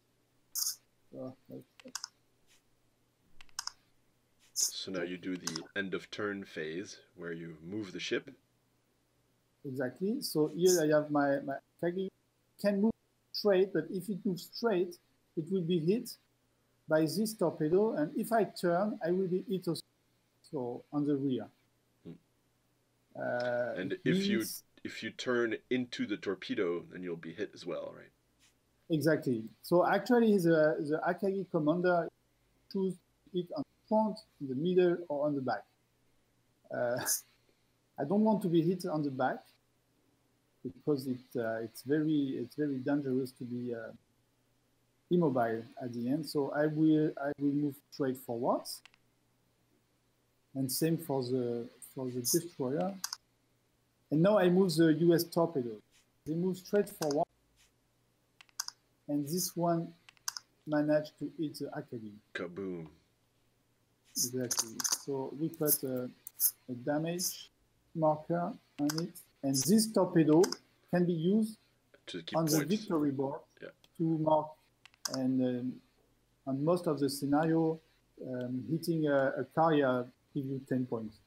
So now you do the end of turn phase where you move the ship. Exactly. So here I have my Kagi can move straight, but if it moves straight, it will be hit by this torpedo, and if I turn, I will be hit also, so on the rear. And if you turn into the torpedo, then you'll be hit as well, right? Exactly. So actually, the Akagi commander choose it on the front, in the middle, or on the back. I don't want to be hit on the back because it's very dangerous to be immobile at the end. So I will move straight forwards, and same for the destroyer. And now I move the US torpedoes. They move straight forward, and this one managed to hit the Akagi. Kaboom! Exactly. So we put a damage marker on it, and this torpedo can be used on the victory board to mark. And on most of the scenario, hitting a carrier give you 10 points.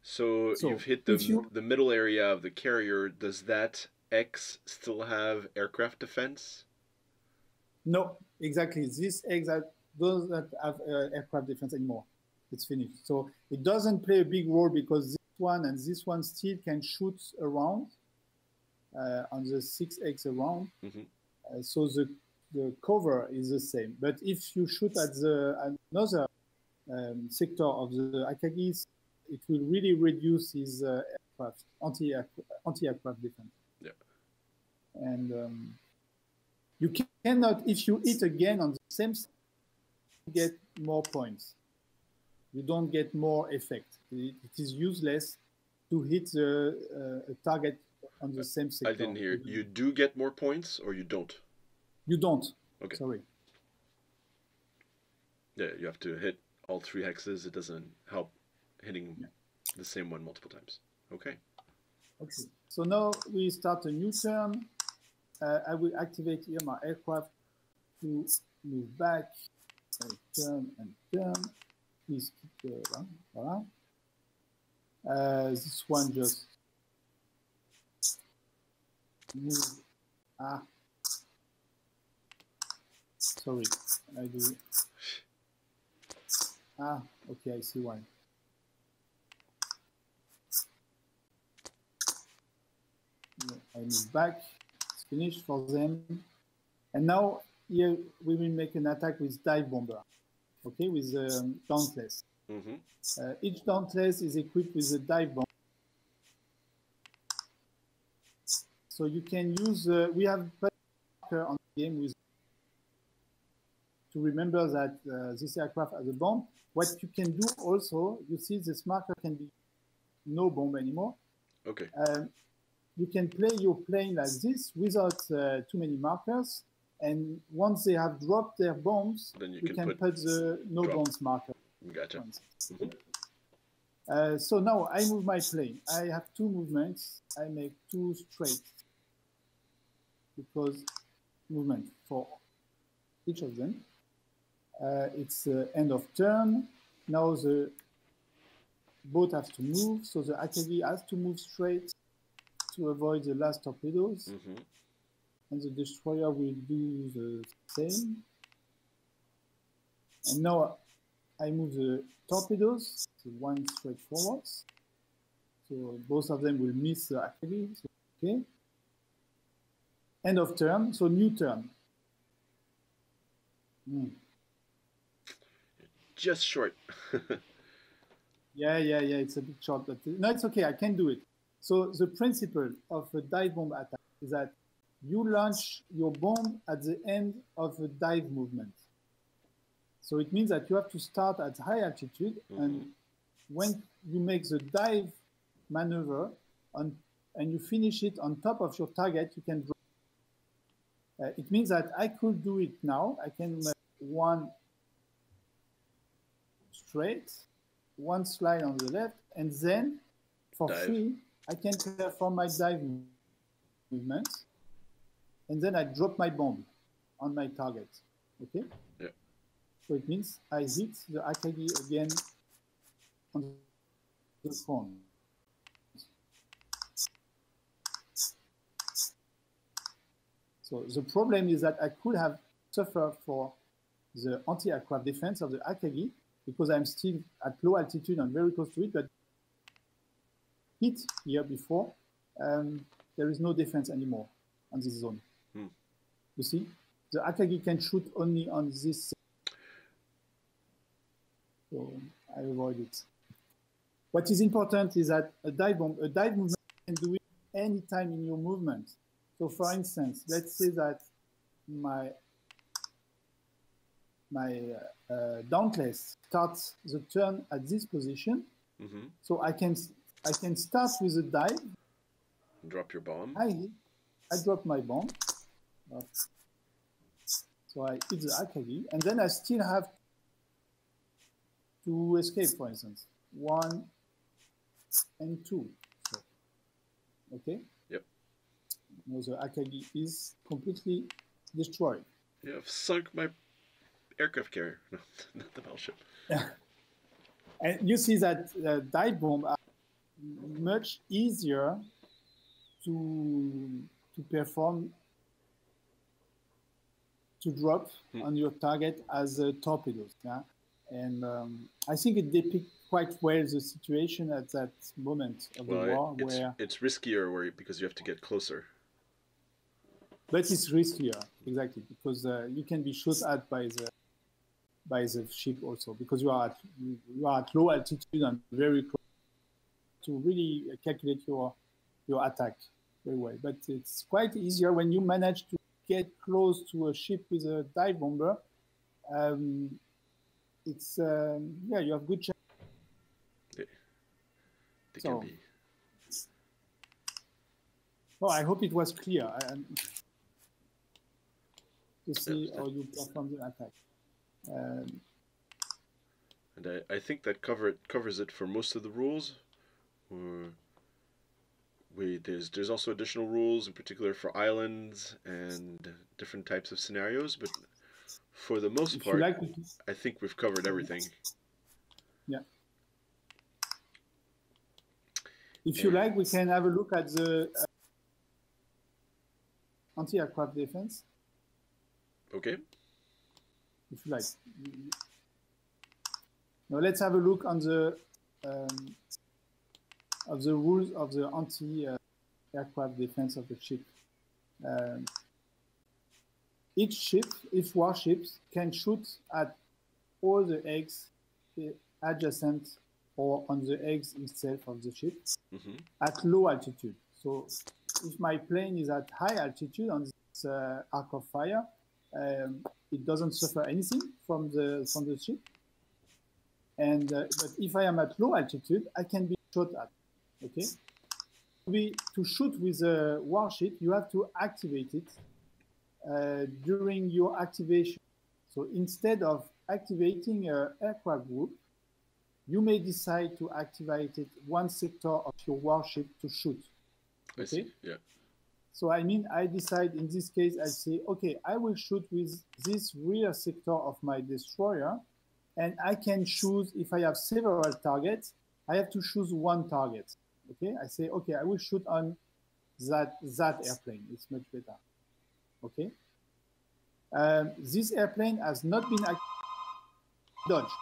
So you've hit the middle area of the carrier. Does that X still have aircraft defense? No, exactly. This X doesn't have aircraft defense anymore. It's finished. So it doesn't play a big role because this one and this one still can shoot around on the 6X around. So the cover is the same. But if you shoot at another sector of the Akagis, it will really reduce his anti-aircraft defense. Yeah. And You cannot, if you hit again on the same side, you get more points. You don't get more effect. It is useless to hit a target on the same sector. I didn't hear. You do get more points or you don't? You don't. Okay. Sorry. Yeah, you have to hit all 3 hexes. It doesn't help hitting the same one multiple times. Okay. Okay. So now we start a new turn. I will activate here my aircraft to move back, turn and turn. Please keep the voilà. This one just move. Sorry, I do. Okay, I see why. I move back. It's finished for them. And now here we will make an attack with dive bomber. Okay, with dauntless. Each dauntless is equipped with a dive bomb. So you can use, we have put a marker on the game with to remember that this aircraft has a bomb. What you can do also, you see this marker can be no bomb anymore. Okay. You can play your plane like this without too many markers. And once they have dropped their bombs, then you can put the no bombs marker. Gotcha. So now I move my plane. I have 2 movements. I make 2 straight because movement for each of them. It's end of turn. Now the boat has to move, so the Akagi has to move straight to avoid the last torpedoes. And the destroyer will do the same. And now I move the torpedoes, so one straight forward. So both of them will miss the Akagi. So, okay. End of turn, so new turn. Just short. Yeah, it's a bit short, but no, it's okay, I can do it. So the principle of a dive bomb attack is that you launch your bomb at the end of a dive movement. So it means that you have to start at high altitude, and when you make the dive maneuver and you finish it on top of your target, you can drop. It means that I could do it now. I can make one straight, one slide on the left, and then for free, I can perform my dive movement. And then I drop my bomb on my target. Okay? Yeah. So it means I hit the Akagi again on the front. So the problem is that I could have suffered for the anti-aircraft defense of the Akagi because I'm still at low altitude and very close to it, but hit here before, there is no defense anymore on this zone. You see, the Akagi can shoot only on this. So I avoid it. What is important is that a dive movement you can do it any time in your movement. So for instance, let's say that my dauntless starts the turn at this position. So I can start with a dive. Drop your bomb. I drop my bomb. So I hit the Akagi, and then I still have to escape, for instance. 1 and 2. So, okay? Yep. Now the Akagi is completely destroyed. You have sunk my aircraft carrier. No, not the battleship. And you see that dive bomb are much easier to perform, to drop on your target as torpedoes. Yeah? And I think it depicts quite well the situation at that moment of the war. It's riskier because you have to get closer. But it's riskier, exactly, because you can be shot at by the ship also, because you are at low altitude and very close to really calculate your attack very well. But it's quite easier when you manage to get close to a ship with a dive bomber, it's yeah, you have good chance. They can be. Oh, I hope it was clear. To see how you perform the attack. And I think that covers it for most of the rules. There's also additional rules, in particular for islands and different types of scenarios. But for the most part, I think we've covered everything. Yeah. If you like, we can have a look at the anti-aircraft defense. Okay. If you like. Now let's have a look on the rules of the anti-aircraft defense of the ship. Each warships can shoot at all the eggs adjacent or on the eggs itself of the ship at low altitude. So if my plane is at high altitude on this arc of fire, it doesn't suffer anything from the ship. And but if I am at low altitude, I can be shot at. Okay. To shoot with a warship, you have to activate it during your activation. So instead of activating an aircraft group, you may decide to activate it one sector of your warship to shoot. Okay? I see. Yeah. So I mean, I decide in this case, I say, okay, I will shoot with this rear sector of my destroyer, and I can choose, if I have several targets, I have to choose one target. Okay, I say, okay, I will shoot on that airplane. It's much better. Okay. This airplane has not been dodged.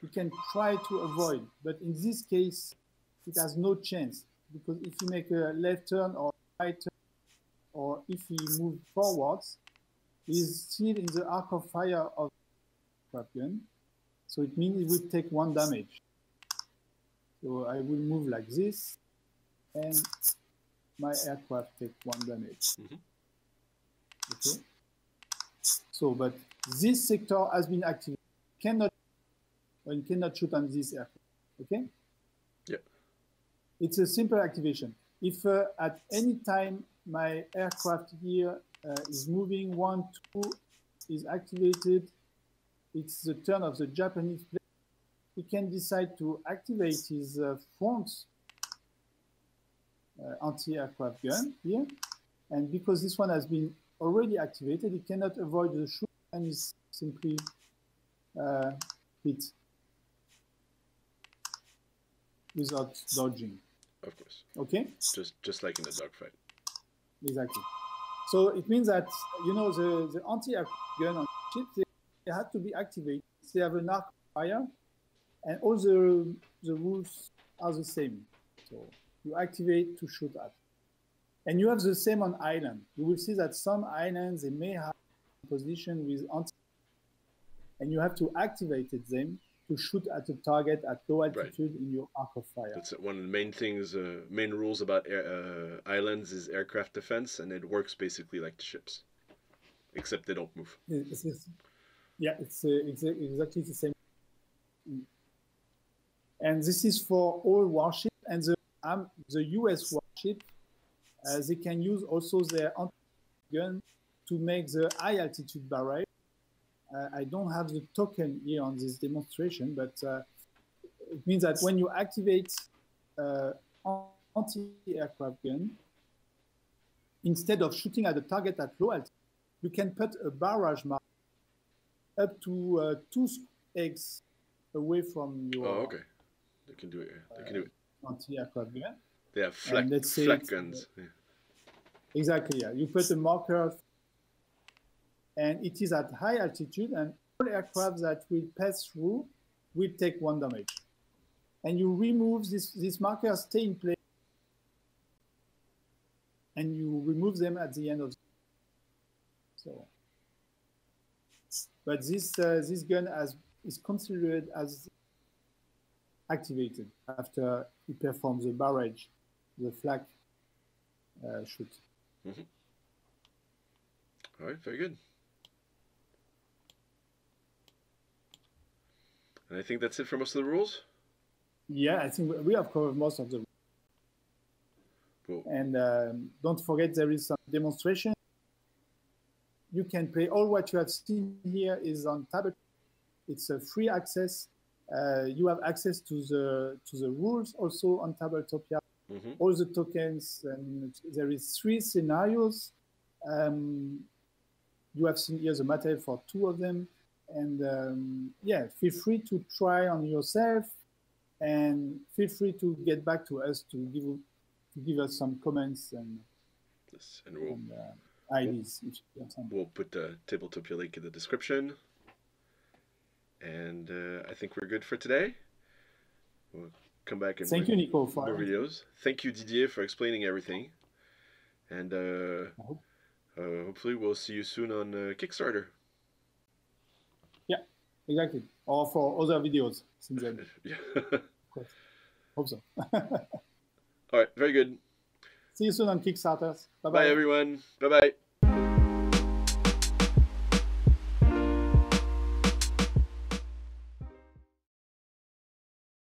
You can try to avoid, but in this case, it has no chance, because if you make a left turn or right turn, or if he moves forwards, he's still in the arc of fire of the aircraft gun. So it means it will take 1 damage. So I will move like this, and my aircraft take 1 damage. Okay. So, but this sector has been activated. You cannot shoot on this aircraft. Okay. Yeah. It's a simple activation. If at any time my aircraft here is moving 1, 2, is activated, it's the turn of the Japanese player. He can decide to activate his front anti-aircraft gun here. And because this one has been already activated, he cannot avoid the shoot and is simply hit without dodging. Of course. Okay? Just like in a dogfight. Exactly. So it means that, you know, the anti-aircraft gun on ships, they have to be activated. They have an arc fire, and all the rules are the same. So you activate to shoot at. And you have the same on island. You will see that some islands, they may have a position with anti, and you have to activate them to shoot at a target at low altitude in your arc of fire. That's one of the main things, main rules about islands is aircraft defense, and it works basically like the ships, except they don't move. Yeah, it's exactly the same. And this is for all warships, and the US warship, they can use also their anti-gun to make the high altitude barrage. I don't have the token here on this demonstration, but it means that when you activate anti-aircraft gun, instead of shooting at the target at low altitude, you can put a barrage mark up to 2 eggs away from your. Oh, okay. They can do it. They can do it. Anti-aircraft gun. They have flak guns. Yeah. Exactly. Yeah. You put a marker, and it is at high altitude, and all aircraft that will pass through will take 1 damage. And you remove this marker, stay in place, and you remove them at the end of. So, but this gun is considered as activated after he performs the barrage, the flak shoot. All right, very good. And I think that's it for most of the rules. Yeah, I think we have covered most of the rules. Cool. And don't forget, there is some demonstration. You can play. All what you have seen here is on tablet. It's a free access. You have access to the rules also on Tabletopia. Mm-hmm. All the tokens, and there is 3 scenarios. You have seen here the material for 2 of them, and yeah, feel free to try on yourself, and feel free to get back to us to give us some comments and Yes, and we'll, ideas. We'll put the Tabletopia link in the description. And I think we're good for today. We'll come back and thank you, Nico, for more videos. Thank you, Didier, for explaining everything. And hopefully we'll see you soon on Kickstarter. Yeah, exactly. Or for other videos since then. Yeah. Of course. Hope so. All right, very good. See you soon on Kickstarter. Bye-bye. Bye, everyone. Bye-bye.